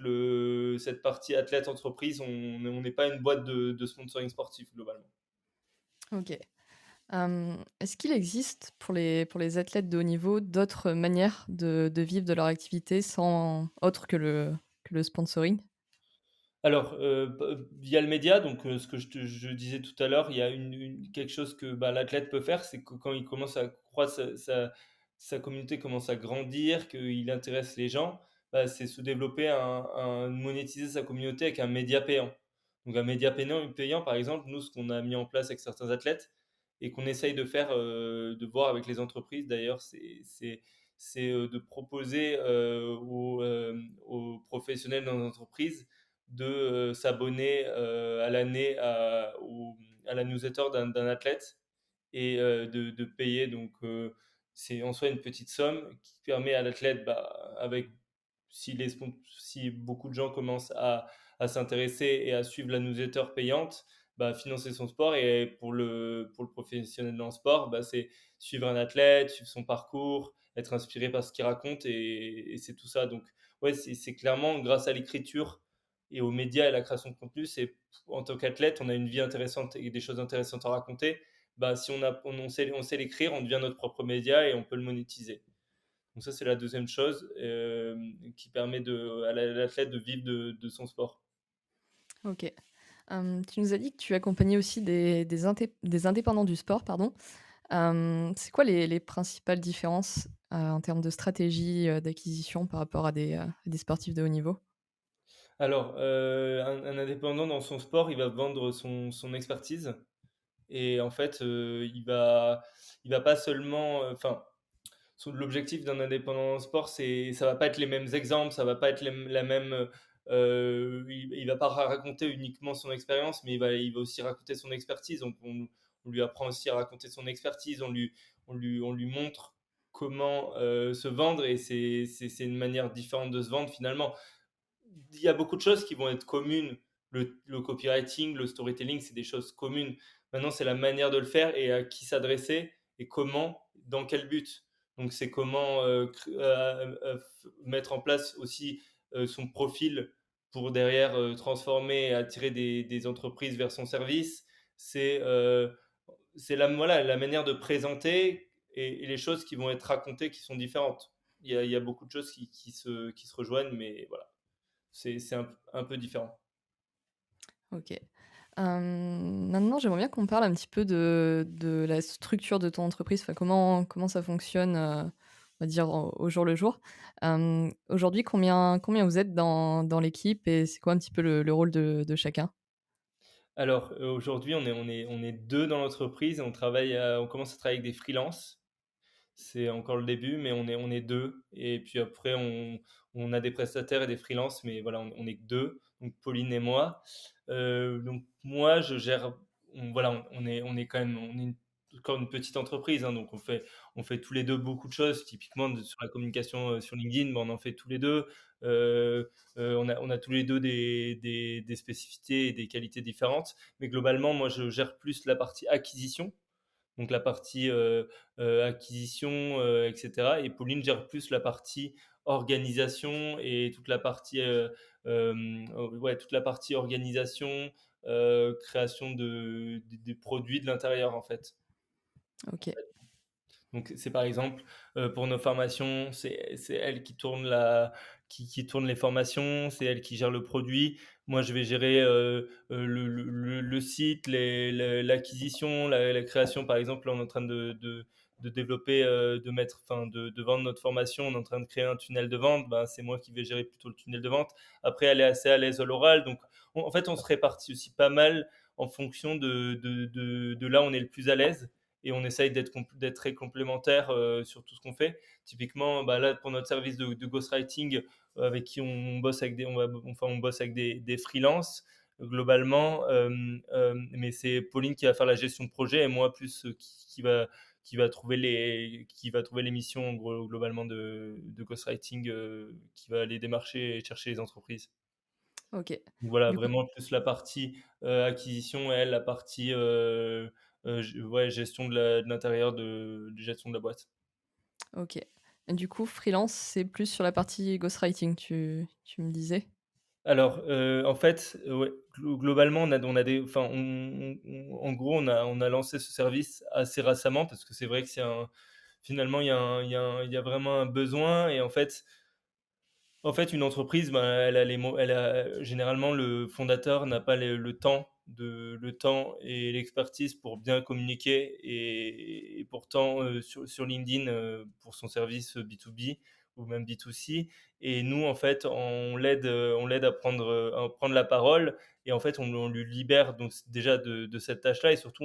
cette partie athlète-entreprise. On n'est pas une boîte de sponsoring sportif, globalement. OK. Est-ce qu'il existe pour les athlètes de haut niveau d'autres manières de vivre de leur activité sans autre que le sponsoring? Alors, via le média, donc ce que je disais tout à l'heure, il y a quelque chose que, l'athlète peut faire, c'est que quand il commence à croître, sa communauté commence à grandir, qu'il intéresse les gens, c'est se développer monétiser sa communauté avec un média payant. Donc un média payant, par exemple, nous, ce qu'on a mis en place avec certains athlètes, et qu'on essaye de faire, de voir avec les entreprises d'ailleurs, de proposer, aux professionnels dans l'entreprise de, s'abonner, à l'année à la newsletter d'un athlète et de payer donc, c'est en soi une petite somme qui permet à l'athlète, bah, avec si beaucoup de gens commencent à s'intéresser et à suivre la newsletter payante, bah, financer son sport. Et pour le professionnel dans le sport, bah, c'est suivre un athlète, suivre son parcours, être inspiré par ce qu'il raconte et c'est tout ça. Donc ouais, c'est clairement grâce à l'écriture et aux médias et à la création de contenu, c'est en tant qu'athlète, on a une vie intéressante et des choses intéressantes à raconter. Bah, si on sait l'écrire, on devient notre propre média et on peut le monétiser. Donc ça, c'est la deuxième chose, qui permet à l'athlète de vivre de son sport. OK. Tu nous as dit que tu accompagnais aussi des indépendants du sport, pardon. C'est quoi les principales différences, en termes de stratégie, d'acquisition par rapport à des sportifs de haut niveau? Alors, un indépendant dans son sport, il va vendre son expertise et en fait, il va pas seulement, enfin, l'objectif d'un indépendant dans le sport, ça va pas être les mêmes exemples, ça va pas être la même, il va pas raconter uniquement son expérience, mais il va aussi raconter son expertise. Donc on lui apprend aussi à raconter son expertise, on lui montre comment, se vendre et c'est une manière différente de se vendre finalement. Il y a beaucoup de choses qui vont être communes. Le copywriting, le storytelling, c'est des choses communes. Maintenant, c'est la manière de le faire et à qui s'adresser et comment, dans quel but. Donc, c'est comment mettre en place aussi son profil pour derrière transformer et attirer des entreprises vers son service. C'est voilà, la manière de présenter et les choses qui vont être racontées qui sont différentes. Il y a beaucoup de choses qui se rejoignent, mais voilà. C'est un peu différent. OK. Maintenant, j'aimerais bien qu'on parle un petit peu de la structure de ton entreprise, enfin, comment ça fonctionne, on va dire au jour le jour. Aujourd'hui, combien vous êtes dans l'équipe et c'est quoi un petit peu le rôle de chacun? Alors, aujourd'hui, on est 2 dans l'entreprise et on commence à travailler avec des freelances. C'est encore le début, mais on est 2 et puis après on a des prestataires et des freelances, mais voilà, on est que 2, donc Pauline et moi. Donc moi, je gère voilà, on est quand même encore une petite entreprise, hein, donc on fait tous les 2 beaucoup de choses. Typiquement sur la communication, sur LinkedIn, bah, on en fait tous les 2. On a tous les 2 des spécificités et des qualités différentes, mais globalement, moi, je gère plus la partie acquisition, donc la partie, acquisition, et cetera, et Pauline gère plus la partie organisation et toute la partie, ouais, toute la partie organisation, création des produits de l'intérieur, en fait. OK, Donc c'est par exemple, pour nos formations, c'est elle qui tourne les formations, c'est elle qui gère le produit. Moi, je vais gérer, le site, l'acquisition, la création. Par exemple, là, on est en train de développer, de vendre notre formation. On est en train de créer un tunnel de vente. Ben, c'est moi qui vais gérer plutôt le tunnel de vente. Après, elle est assez à l'aise à l'oral, donc en fait, on se répartit aussi pas mal en fonction de là où on est le plus à l'aise et on essaye d'être très complémentaires sur tout ce qu'on fait. Typiquement, bah, là, pour notre service de ghostwriting, avec qui on bosse avec on bosse avec des freelances globalement, mais c'est Pauline qui va faire la gestion de projet et moi plus qui va trouver les missions globalement de ghostwriting, qui va aller démarcher et chercher les entreprises. OK. Donc voilà, Du coup vraiment plus la partie, acquisition et elle la partie, ouais, gestion de l'intérieur de gestion de la boîte. OK. Et du coup, freelance, c'est plus sur la partie ghostwriting, tu me disais? Alors, en fait, ouais, globalement, on a des enfin, en gros, on a lancé ce service assez récemment parce que c'est vrai que finalement, il y a vraiment un besoin et en fait, une entreprise, ben, elle a généralement, le fondateur n'a pas le temps et l'expertise pour bien communiquer et pourtant, sur LinkedIn, pour son service, B2B ou même B2C et nous, en fait, on l'aide à prendre la parole et en fait, on lui libère donc déjà de cette tâche-là et surtout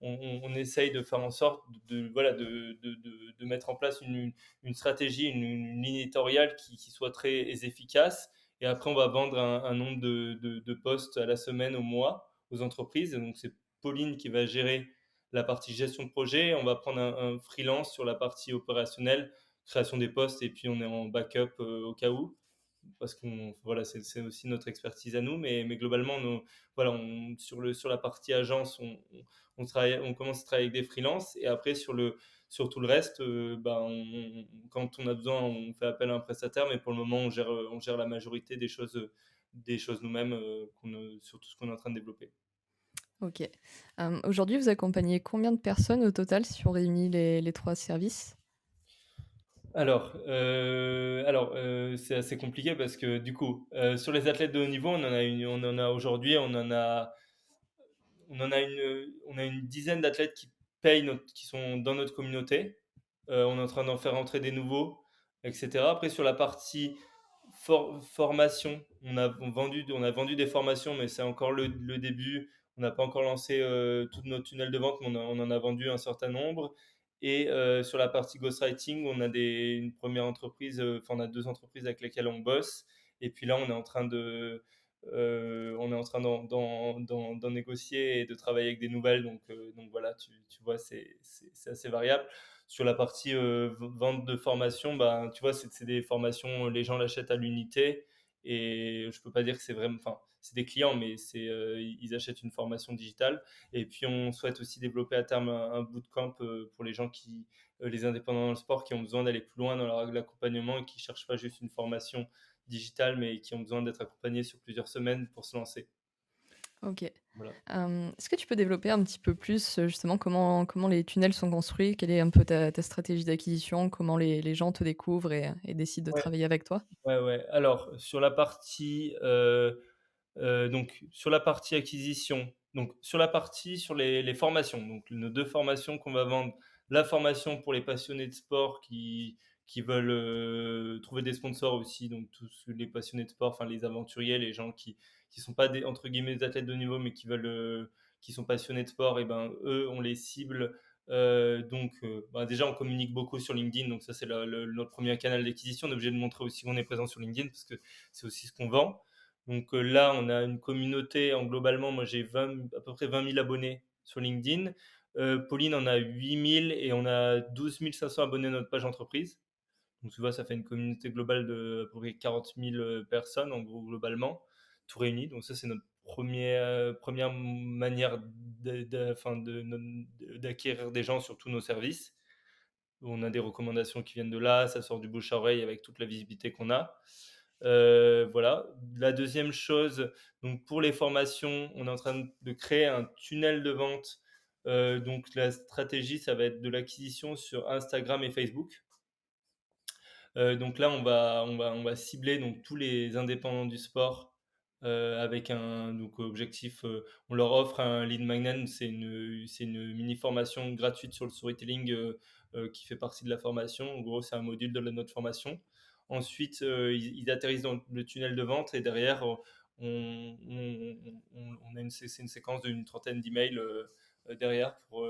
on essaye de faire en sorte voilà, de mettre en place une stratégie, une ligne éditoriale qui soit très efficace. Et après, on va vendre un nombre de postes à la semaine, au mois, aux entreprises. Donc, c'est Pauline qui va gérer la partie gestion de projet. On va prendre un freelance sur la partie opérationnelle, création des postes, et puis on est en backup au cas où, parce qu'on voilà, c'est aussi notre expertise à nous, mais globalement, voilà, sur la partie agence, on commence à travailler avec des freelances, et après sur tout le reste, ben, quand on a besoin, on fait appel à un prestataire, mais pour le moment, on gère la majorité des choses nous-mêmes, sur tout ce qu'on est en train de développer. OK. Aujourd'hui, vous accompagnez combien de personnes au total si on réunit les 3 services? C'est assez compliqué parce que du coup, sur les athlètes de haut niveau, on en a aujourd'hui, on a une dizaine d'athlètes qui sont dans notre communauté. On est en train d'en faire entrer des nouveaux, et cetera. Après, sur la partie formation, on a vendu des formations, mais c'est encore le début. On n'a pas encore lancé tout notre tunnel de vente, mais on en a vendu un certain nombre. Et sur la partie ghostwriting, une première entreprise, enfin, on a 2 entreprises avec lesquelles on bosse. Et puis là, on est en train d'en négocier et de travailler avec des nouvelles. Donc voilà, tu vois, c'est assez variable. Sur la partie vente de formation, bah, tu vois, c'est des formations, les gens l'achètent à l'unité. Et je peux pas dire que c'est vraiment, enfin, c'est des clients, mais ils achètent une formation digitale. Et puis on souhaite aussi développer à terme un bootcamp pour les indépendants dans le sport qui ont besoin d'aller plus loin dans leur accompagnement et qui cherchent pas juste une formation digitale, mais qui ont besoin d'être accompagnés sur plusieurs semaines pour se lancer. OK. Voilà. Est-ce que tu peux développer un petit peu plus, justement comment les tunnels sont construits? Quelle est un peu ta stratégie d'acquisition? Comment les gens te découvrent et décident de Ouais, travailler avec toi? ouais, ouais. Alors, sur la partie acquisition, sur les formations, donc nos 2 formations qu'on va vendre, la formation pour les passionnés de sport qui veulent, trouver des sponsors aussi, donc tous les passionnés de sport, enfin les aventuriers, les gens qui sont pas des, entre guillemets, «des athlètes de haut niveau», mais qui sont passionnés de sport, et ben, eux, on les cible. Bah, déjà, on communique beaucoup sur LinkedIn, donc ça, c'est notre premier canal d'acquisition. On est obligé de montrer aussi qu'on est présent sur LinkedIn parce que c'est aussi ce qu'on vend. Donc là, on a une communauté en globalement, moi j'ai à peu près 20 000 abonnés sur LinkedIn. Pauline en a 8 000 et on a 12 500 abonnés à notre page entreprise. Donc tu vois, ça fait une communauté globale de à peu près 40 000 personnes, en gros, globalement, tout réuni. Donc ça, c'est notre première manière d'acquérir des gens sur tous nos services. On a des recommandations qui viennent de là, ça sort du bouche à oreille avec toute la visibilité qu'on a. Voilà. La deuxième chose, donc pour les formations, on est en train de créer un tunnel de vente. Donc la stratégie, ça va être de l'acquisition sur Instagram et Facebook. Donc là, on va cibler donc tous les indépendants du sport avec un donc objectif. On leur offre un lead magnet, c'est une mini formation gratuite sur le storytelling qui fait partie de la formation. En gros, c'est un module de notre formation. Ensuite, ils atterrissent dans le tunnel de vente, et derrière, on a c'est une séquence d'une trentaine d'emails derrière où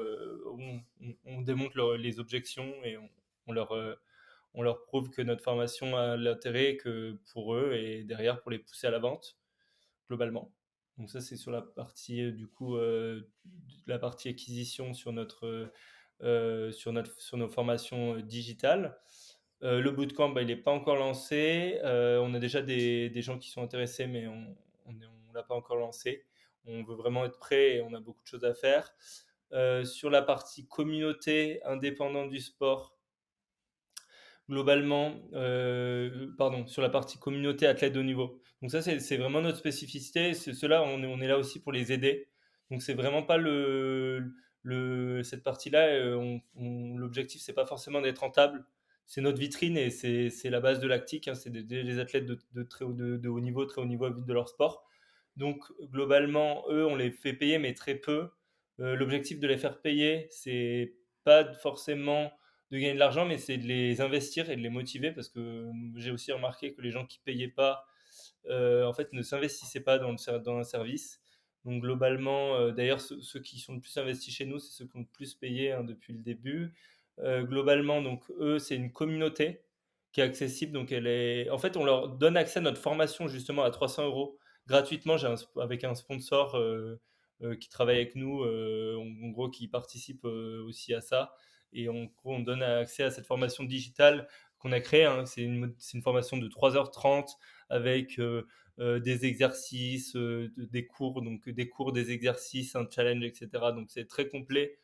on démonte les objections, et on leur prouve que notre formation a l'intérêt que pour eux, et derrière pour les pousser à la vente globalement. Donc ça, c'est sur la partie la partie acquisition sur nos formations digitales. Le bootcamp, bah, il n'est pas encore lancé. On a déjà des gens qui sont intéressés, mais on l'a pas encore lancé. On veut vraiment être prêt et on a beaucoup de choses à faire. Sur la partie communauté indépendante du sport, globalement, pardon, sur la partie communauté athlète de haut niveau. Donc ça, c'est vraiment notre spécificité. Ceux-là, on est là aussi pour les aider. Donc c'est vraiment pas cette partie-là. L'objectif, c'est pas forcément d'être rentable. C'est notre vitrine et c'est la base de Lactique, hein. C'est d'aider les athlètes de haut niveau, très haut niveau de leur sport. Donc globalement, eux, on les fait payer, mais très peu. L'objectif de les faire payer, c'est pas forcément de gagner de l'argent, mais c'est de les investir et de les motiver, parce que j'ai aussi remarqué que les gens qui payaient pas, en fait, ne s'investissaient pas dans un service. Donc globalement, d'ailleurs ceux qui sont le plus investis chez nous, c'est ceux qui ont le plus payé, hein, depuis le début. Globalement donc eux, c'est une communauté qui est accessible, donc elle est en fait, on leur donne accès à notre formation justement à 300 € gratuitement. J'ai un sp avec un sponsor, qui travaille avec nous, en gros qui participe, aussi à ça, et en gros on donne accès à cette formation digitale qu'on a créée, hein. C'est une formation de 3h30 avec, des exercices, des cours, donc des cours, des exercices, un challenge, et cetera. Donc c'est très complet.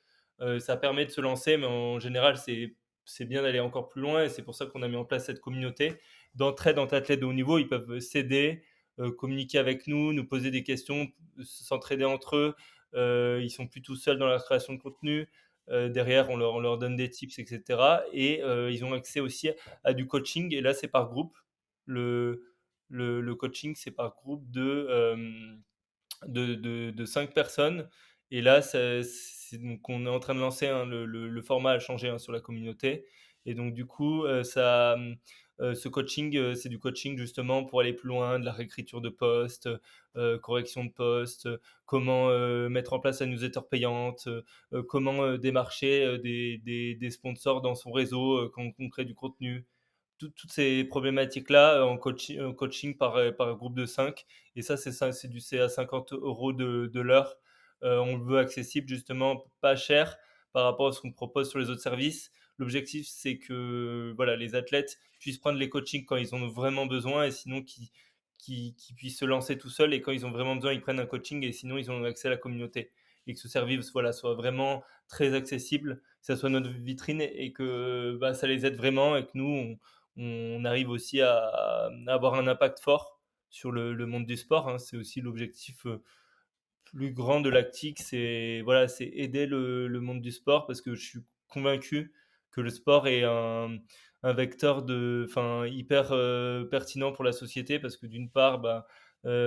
Ça permet de se lancer, mais en général, c'est bien d'aller encore plus loin, et c'est pour ça qu'on a mis en place cette communauté d'entraide entre athlètes de haut niveau. Ils peuvent s'aider, communiquer avec nous, nous poser des questions, s'entraider entre eux. Ils sont plus tout seuls dans la création de contenu. Derrière, on leur donne des tips, et cetera, et ils ont accès aussi à du coaching, et là, c'est par groupe. Le le coaching, c'est par groupe de 5 personnes, et là, c'est donc on est en train de lancer, hein, le format a changé, hein, sur la communauté, et donc du coup, ce coaching, c'est du coaching justement pour aller plus loin, de la réécriture de posts, correction de posts, comment, mettre en place la newsletter payante, comment, démarcher, des sponsors dans son réseau, quand on crée du contenu. Toutes ces problématiques-là, en coaching par groupe de 5, et ça, c'est à 50 € de l'heure. On le veut accessible justement, pas cher par rapport à ce qu'on propose sur les autres services. L'objectif, c'est que, voilà, les athlètes puissent prendre les coachings quand ils en ont vraiment besoin, et sinon qu'ils puissent se lancer tout seuls, et quand ils ont vraiment besoin, ils prennent un coaching, et sinon ils ont accès à la communauté. Et que ce service, voilà, soit vraiment très accessible, que ça soit notre vitrine, et que, bah, ça les aide vraiment, et que nous, on arrive aussi à avoir un impact fort sur le monde du sport, hein. C'est aussi l'objectif, plus grand de Lactique, c'est voilà, c'est aider le monde du sport, parce que je suis convaincu que le sport est un vecteur hyper, pertinent pour la société, parce que d'une part, bah,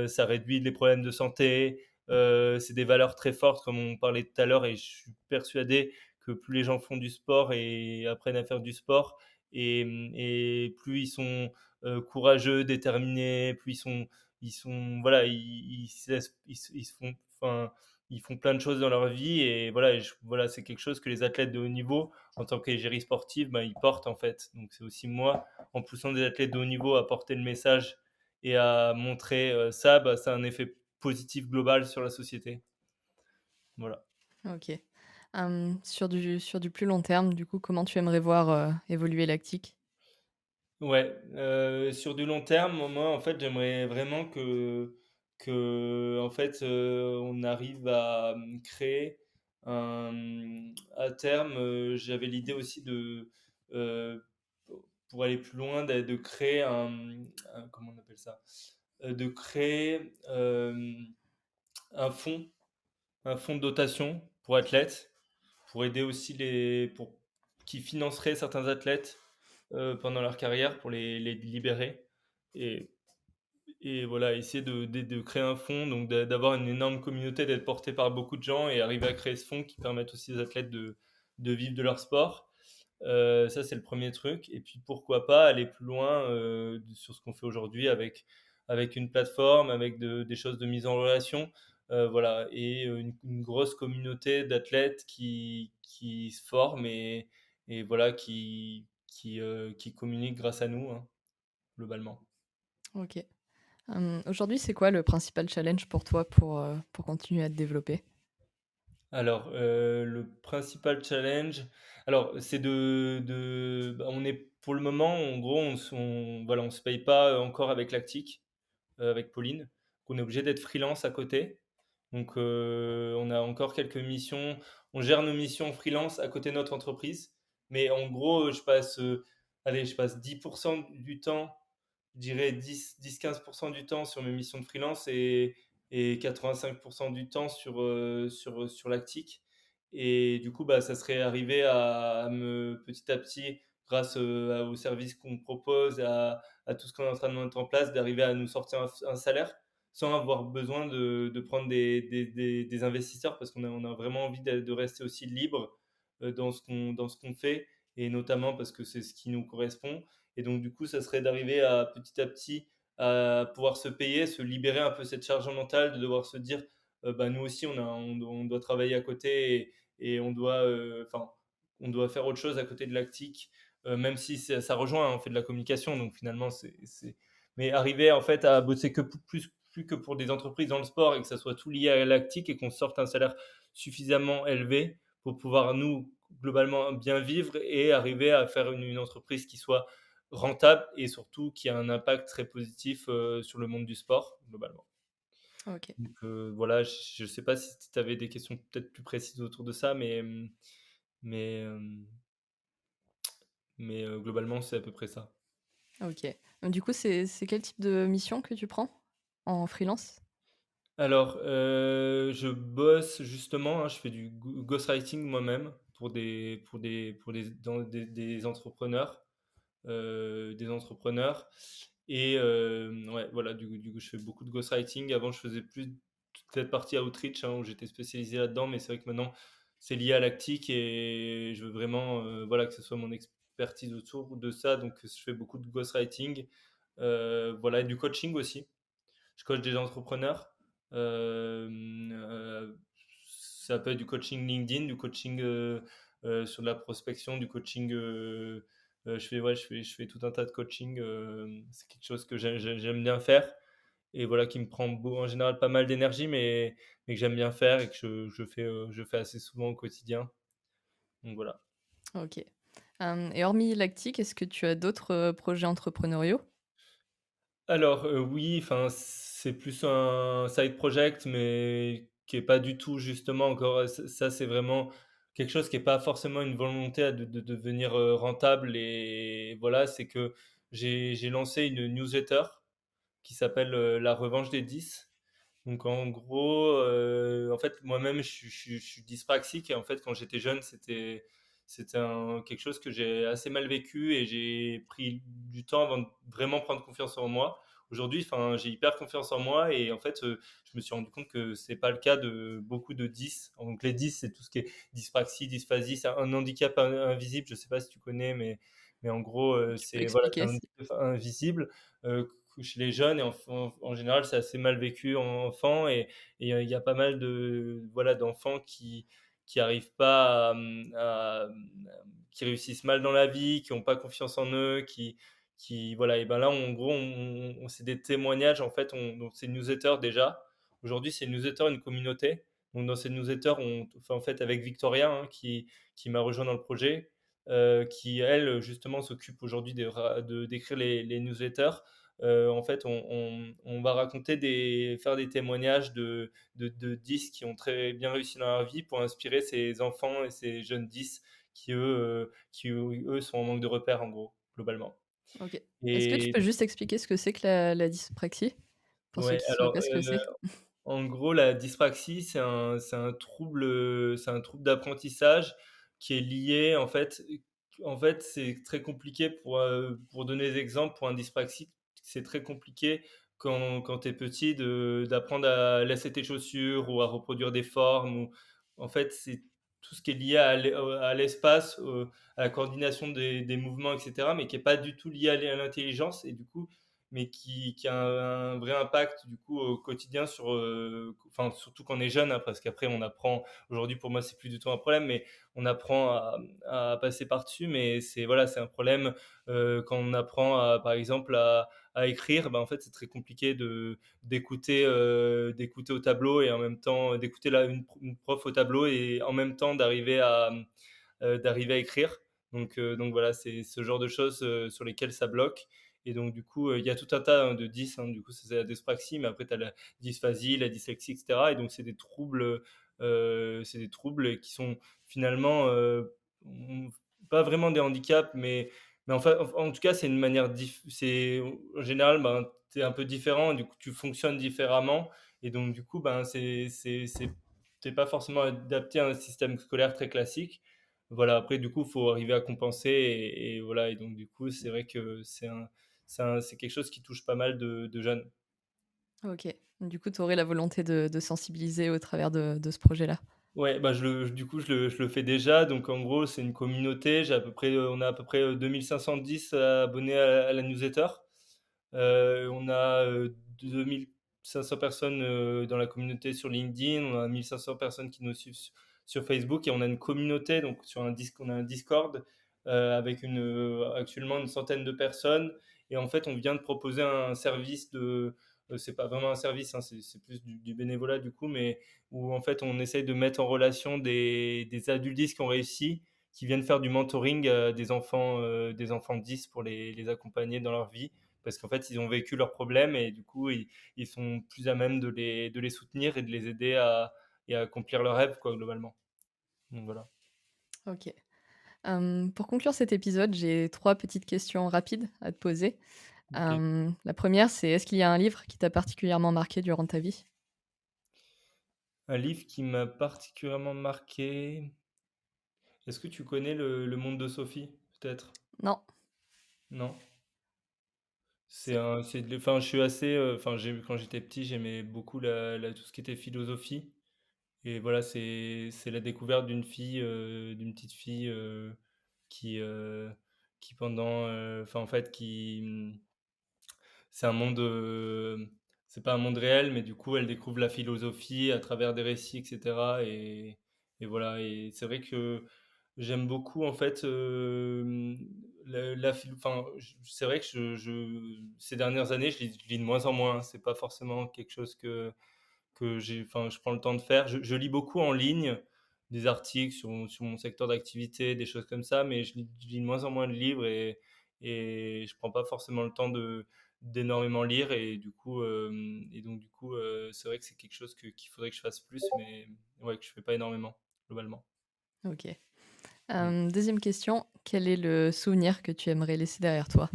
ça réduit les problèmes de santé, c'est des valeurs très fortes comme on parlait tout à l'heure, et je suis persuadé que plus les gens font du sport et apprennent à faire du sport, et plus ils sont, courageux, déterminés, plus ils sont voilà, ils se laissent ils se font enfin, ils font plein de choses dans leur vie, et voilà, voilà, c'est quelque chose que les athlètes de haut niveau, en tant qu'égérie sportive, ben, ils portent, en fait. Donc c'est aussi moi, en poussant des athlètes de haut niveau à porter le message et à montrer, ça, bah, ça a un effet positif global sur la société. Voilà. OK. Sur du plus long terme, du coup, comment tu aimerais voir, évoluer Lactique? Ouais, sur du long terme, moi, en fait, j'aimerais vraiment que en fait, on arrive à, créer à terme, j'avais l'idée aussi de, heu, pour aller plus loin, de créer comment on appelle ça? De créer, un un fonds de dotation pour athlètes, pour aider aussi pour qui financerait certains athlètes, pendant leur carrière, pour les libérer, et voilà, essayer de créer un fonds, donc d'avoir une énorme communauté, d'être porté par beaucoup de gens, et arriver à créer ce fonds qui permette aussi aux athlètes de vivre de leur sport. Ça, c'est le premier truc, et puis pourquoi pas aller plus loin, sur ce qu'on fait aujourd'hui avec une plateforme, avec des choses de mise en relation, voilà, et une grosse communauté d'athlètes qui se forment, et voilà, qui communiquent grâce à nous, hein, globalement. OK. Aujourd'hui, c'est quoi le principal challenge pour toi pour continuer à te développer? Alors, le principal challenge, alors c'est bah, on est pour le moment, en gros, on se paye pas encore avec Lactique, avec Pauline. On est obligé d'être freelance à côté. Donc, on a encore quelques missions. On gère nos missions freelance à côté de notre entreprise. Mais en gros, je passe 10 du temps, je dirais 10-15 du temps sur mes missions de freelance, et 85 du temps sur Lactique. Et du coup, bah, ça serait arrivé à me petit à petit, grâce, aux services qu'on propose, à tout ce qu'on est en train de mettre en place, d'arriver à nous sortir un salaire sans avoir besoin de prendre des investisseurs, parce qu'on a vraiment envie de rester aussi libre, dans ce qu'on fait, et notamment parce que c'est ce qui nous correspond. Et donc du coup, ça serait d'arriver à petit à pouvoir se payer, se libérer un peu cette charge mentale de devoir se dire: bah, nous aussi on doit travailler à côté et on doit, enfin, on doit faire autre chose à côté de Lactique, même si ça rejoint, hein, on fait de la communication, donc finalement c'est mais arriver en fait à bosser que plus que pour des entreprises dans le sport et que ça soit tout lié à Lactique et qu'on sorte un salaire suffisamment élevé pour pouvoir nous, globalement, bien vivre et arriver à faire une entreprise qui soit rentable et surtout qui a un impact très positif, sur le monde du sport, globalement. OK. Donc voilà, je ne sais pas si tu avais des questions peut-être plus précises autour de ça, mais globalement, c'est à peu près ça. OK. Du coup, c'est quel type de mission que tu prends en freelance? Alors, je bosse justement, hein, je fais du ghostwriting moi-même pour des entrepreneurs. Des entrepreneurs et ouais, voilà, du coup, je fais beaucoup de ghostwriting. Avant, je faisais plus toute cette partie outreach, hein, où j'étais spécialisé là-dedans, mais c'est vrai que maintenant, c'est lié à Lactique et je veux vraiment, voilà, que ce soit mon expertise autour de ça, donc je fais beaucoup de ghostwriting, voilà et du coaching aussi. Je coach des entrepreneurs. Ça peut être du coaching LinkedIn, du coaching sur de la prospection, du coaching. Je fais tout un tas de coaching. C'est quelque chose que j'aime bien faire et voilà qui me prend en général pas mal d'énergie, mais que j'aime bien faire et que je fais assez souvent au quotidien. Donc voilà. OK. Et hormis Lactique, est-ce que tu as d'autres, projets entrepreneuriaux? Alors, oui, enfin, c'est plus un side project, mais qui est pas du tout justement encore, ça c'est vraiment quelque chose qui est pas forcément une volonté à de devenir, rentable et voilà, c'est que j'ai lancé une newsletter qui s'appelle, La Revanche des 10. Donc en gros, en fait, moi-même, je suis dyspraxique et en fait, quand j'étais jeune, c'était quelque chose que j'ai assez mal vécu et j'ai pris du temps avant de vraiment prendre confiance en moi. Aujourd'hui, enfin, j'ai hyper confiance en moi et en fait, je me suis rendu compte que c'est pas le cas de beaucoup de 10. Donc les 10, c'est tout ce qui est dyspraxie, dysphasie, c'est un handicap invisible, je sais pas si tu connais, mais en gros, Tu peux c'est voilà, c'est expliquer? un handicap invisible, chez les jeunes et en général, c'est assez mal vécu en enfant et il y a pas mal de voilà, d'enfants qui arrivent pas qui réussissent mal dans la vie, qui ont pas confiance en eux, qui voilà et ben, là, en gros, c'est des témoignages, en fait, donc c'est une newsletter déjà. Aujourd'hui, c'est une newsletter, une communauté. Donc dans cette newsletter, on enfin, en fait, avec Victoria, hein, qui m'a rejoint dans le projet, qui elle, justement, s'occupe aujourd'hui d'écrire les newsletters. En fait, on va raconter faire des témoignages de 10 qui ont très bien réussi dans leur vie pour inspirer ces enfants et ces jeunes 10 qui eux sont en manque de repères, en gros, globalement. OK. Est-ce que tu Et peux juste expliquer ce que c'est que la dyspraxie? Pour ceux ouais, qui ne sauraient alors, pas ce que c'est? en gros, la dyspraxie, c'est un trouble d'apprentissage qui est lié, en fait, c'est très compliqué pour donner des exemples, pour un dyspraxique, c'est très compliqué quand tu es petit d'apprendre à laisser tes chaussures ou à reproduire des formes ou en fait, c'est tout ce qui est lié à l'espace, à la coordination des mouvements et cetera, mais qui est pas du tout lié à l'intelligence et du coup, mais qui a un vrai impact du coup au quotidien enfin surtout quand on est jeune, hein, parce qu'après on apprend aujourd'hui pour moi c'est plus du tout un problème, mais on apprend à passer par-dessus, mais c'est voilà, c'est un problème, quand on apprend par exemple à écrire, bah, en fait c'est très compliqué d'écouter au tableau et en même temps d'écouter une prof au tableau et en même temps d'arriver à écrire. Donc voilà, c'est ce genre de choses, sur lesquelles ça bloque et donc du coup, il y a tout un tas, hein, de 10, hein, du coup, c'est la dyspraxie, mais après tu as la dysphasie, la dyslexie et cetera et donc c'est des troubles qui sont finalement, mmh, pas vraiment des handicaps, mais enfin, en tout cas, c'est une manière c'est en général, ben, tu es un peu différent, du coup, tu fonctionnes différemment et donc du coup, ben, tu pas forcément adapté à un système scolaire très classique. Voilà, après du coup, il faut arriver à compenser et voilà et donc du coup, c'est vrai que c'est quelque chose qui touche pas mal de jeunes. OK. Du coup, tu aurais la volonté de sensibiliser au travers de ce projet-là? Ouais, bah, du coup, je le fais déjà, donc en gros, c'est une communauté, on a à peu près, 2 510 abonnés à la newsletter. On a, 2000 500 personnes, dans la communauté sur LinkedIn, on a 1 500 personnes qui nous suivent sur Facebook et on a une communauté, donc on a un Discord, avec actuellement une centaine de personnes et en fait, on vient de proposer un service c'est pas vraiment un service, hein, c'est plus du bénévolat du coup, mais où en fait, on essaye de mettre en relation des adultes qui ont réussi, qui viennent faire du mentoring, des enfants 10 pour les accompagner dans leur vie. Parce qu'en fait, ils ont vécu leurs problèmes et du coup, ils sont plus à même de les soutenir et de les aider à accomplir leurs rêves, quoi, globalement. Donc voilà. OK. Pour conclure cet épisode, j'ai 3 petites questions rapides à te poser. OK. La première, c'est est-ce qu'il y a un livre qui t'a particulièrement marqué durant ta vie? Un livre qui m'a particulièrement marqué. Est-ce que tu connais Le Monde de Sophie, peut-être? Non, Non? c'est Enfin, je suis assez, enfin, quand j'étais petit, j'aimais beaucoup tout ce qui était philosophie et voilà, c'est la découverte d'une petite fille, qui, pendant, enfin, en fait, c'est un monde, c'est pas un monde réel, mais du coup, elle découvre la philosophie à travers des récits et cetera et voilà et c'est vrai que j'aime beaucoup en fait, la philo enfin, c'est vrai que ces dernières années, je lis de moins en moins. C'est pas forcément quelque chose je prends le temps de faire. Je lis beaucoup en ligne, des articles sur mon secteur d'activité, des choses comme ça, mais je lis de moins en moins de livres et je prends pas forcément le temps d'énormément lire et donc du coup, c'est vrai que c'est quelque chose qu'il faudrait que je fasse plus, mais ouais, que je fais pas énormément, globalement. OK. Mmh. 2e question, quel est le souvenir que tu aimerais laisser derrière toi?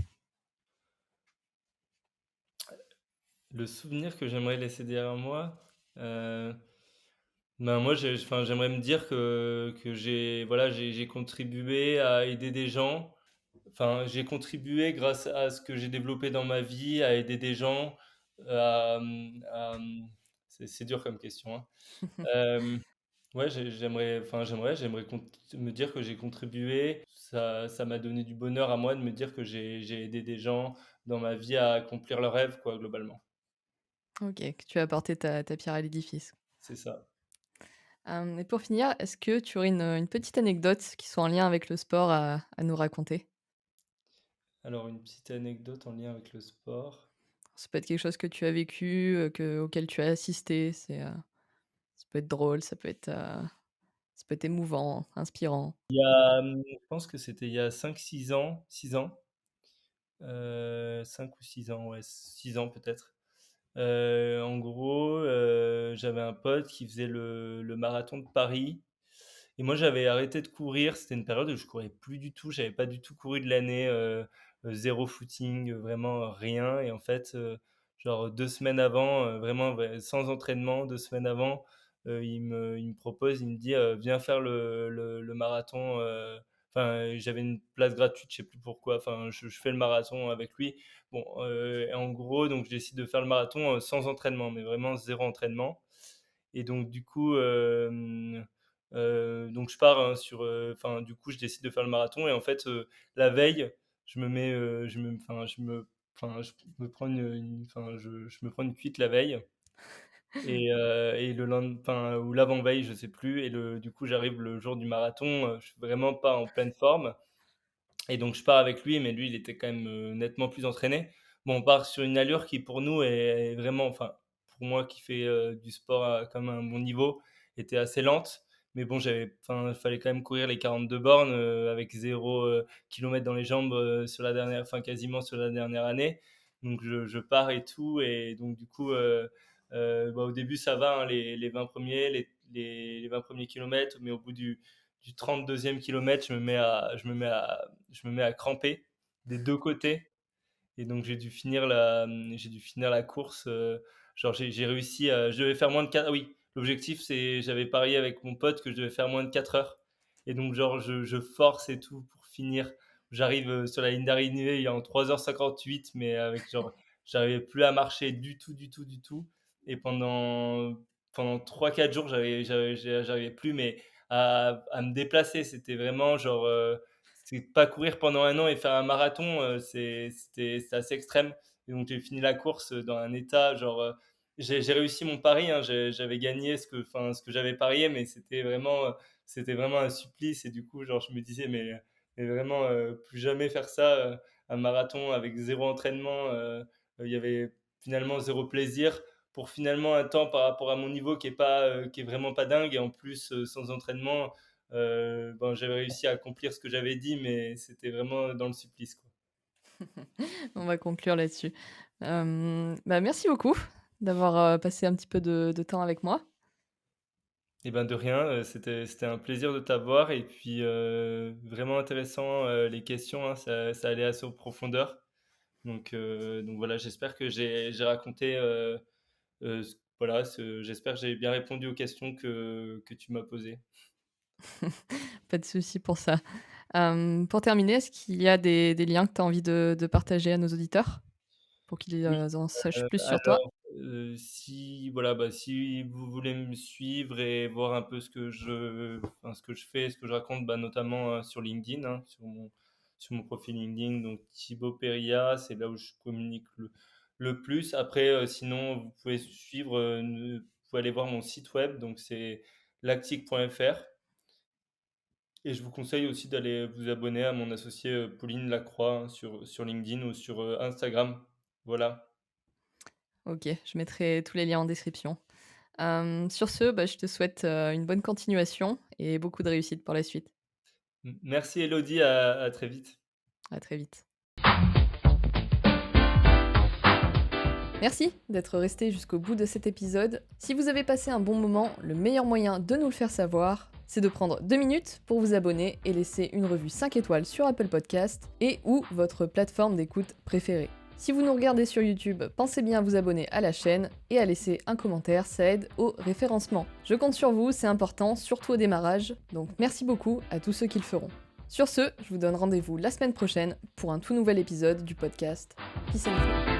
Le souvenir que j'aimerais laisser derrière moi, heu, ben, moi, j'aimerais me dire que j'ai contribué à aider des gens. Enfin, j'ai contribué grâce à ce que j'ai développé dans ma vie, à aider des gens, c'est dur comme question, hein. Ouais, j'aimerais me dire que j'ai contribué. Ça m'a donné du bonheur à moi de me dire que j'ai aidé des gens dans ma vie à accomplir leurs rêves, quoi, globalement. OK, que tu as apporté ta pierre à l'édifice. C'est ça. Et pour finir, est-ce que tu aurais une petite anecdote qui soit en lien avec le sport à nous raconter? Alors une petite anecdote en lien avec le sport. Ça peut être quelque chose que tu as vécu, auquel tu as assisté, ça peut être drôle, ça peut être émouvant, inspirant. Je pense que c'était il y a 5 6 ans, 6 ans, 5 ou 6 ans, ouais, 6 ans peut-être. En gros, j'avais un pote qui faisait le marathon de Paris et moi j'avais arrêté de courir. C'était une période où je courais plus du tout, j'avais pas du tout couru de l'année, 0 footing, vraiment rien et en fait, genre 2 semaines avant, vraiment sans entraînement, 2 semaines avant, il me propose, il me dit: «Viens faire le marathon», enfin, j'avais une place gratuite, je sais plus pourquoi, enfin je fais le marathon avec lui. Bon, et en gros, donc je décide de faire le marathon, sans entraînement, mais vraiment 0 entraînement et donc du coup, donc je pars, hein, enfin, du coup, je décide de faire le marathon et en fait, la veille, je me prends je me prends une cuite la veille et le lend enfin, ou l'avant-veille, je sais plus et du coup, j'arrive le jour du marathon, je suis vraiment pas en pleine forme et donc je pars avec lui, mais lui, il était quand même, nettement plus entraîné. Bon, on part sur une allure qui pour nous est vraiment enfin, pour moi qui fais, du sport à quand même un bon niveau, était assez lente. Mais bon, il fallait quand même courir les 42 bornes, avec 0, kilomètre dans les jambes, quasiment sur la dernière année. Donc je pars et tout et donc du coup, bah, au début ça va, hein, les 20 premiers les 20 premiers kilomètres, mais au bout du 32e kilomètre, je me mets à cramper des 2 côtés et donc j'ai dû finir la course, genre j'ai réussi à je devais faire moins de 4 ah oui, l'objectif j'avais parié avec mon pote que je devais faire moins de 4 heures et donc genre je force et tout pour finir. J'arrive, sur la ligne d'arrivée, il est en 3h58 mais avec genre j'arrivais plus à marcher du tout, du tout, du tout et pendant 3 4 jours, j'arrivais plus mais à me déplacer. C'était vraiment genre, c'est pas courir pendant 1 an et faire un marathon, c'était assez extrême et donc j'ai fini la course, dans un état genre, j'ai réussi mon pari, hein, j'avais gagné ce que j'avais parié, mais c'était vraiment un supplice et du coup, genre, je me disais: «Mais vraiment, plus jamais faire ça, un marathon avec zéro entraînement», il y avait finalement zéro plaisir pour finalement un temps par rapport à mon niveau qui est vraiment pas dingue et en plus, sans entraînement, ben, j'avais réussi à accomplir ce que j'avais dit, mais c'était vraiment dans le supplice, quoi. On va conclure là-dessus. Bah, merci beaucoup d'avoir, passé un petit peu de temps avec moi. Et ben, de rien, c'était un plaisir de t'avoir et puis, vraiment intéressant, les questions, hein, ça allait assez en profondeur. Donc voilà, j'espère que j'ai raconté, voilà, j'espère que j'ai bien répondu aux questions que tu m'as posées. Pas de souci pour ça. Pour terminer, est-ce qu'il y a des liens que tu as envie de partager à nos auditeurs? Pour qu'ils, Oui. en sachent plus sur toi? Alors, si voilà, bah, si vous voulez me suivre et voir un peu ce que je fais, ce que je raconte, bah, notamment, sur LinkedIn, hein, sur mon profil LinkedIn, donc Thibaut Péria, c'est là où je communique le plus. Après, sinon, vous pouvez suivre, vous pouvez aller voir mon site web, donc c'est lactique.fr et je vous conseille aussi d'aller vous abonner à mon associée, Pauline Lacroix, hein, sur LinkedIn ou sur, Instagram. Voilà. OK, je mettrai tous les liens en description. Sur ce, bah, je te souhaite, une bonne continuation et beaucoup de réussite pour la suite. Merci Elodie, à très vite. À très vite. Merci d'être resté jusqu'au bout de cet épisode. Si vous avez passé un bon moment, le meilleur moyen de nous le faire savoir, c'est de prendre 2 minutes pour vous abonner et laisser une revue 5 étoiles sur Apple Podcast et ou votre plateforme d'écoute préférée. Si vous nous regardez sur YouTube, pensez bien à vous abonner à la chaîne et à laisser un commentaire, ça aide au référencement. Je compte sur vous, c'est important, surtout au démarrage, donc merci beaucoup à tous ceux qui le feront. Sur ce, je vous donne rendez-vous la semaine prochaine pour un tout nouvel épisode du podcast Peace and Flow.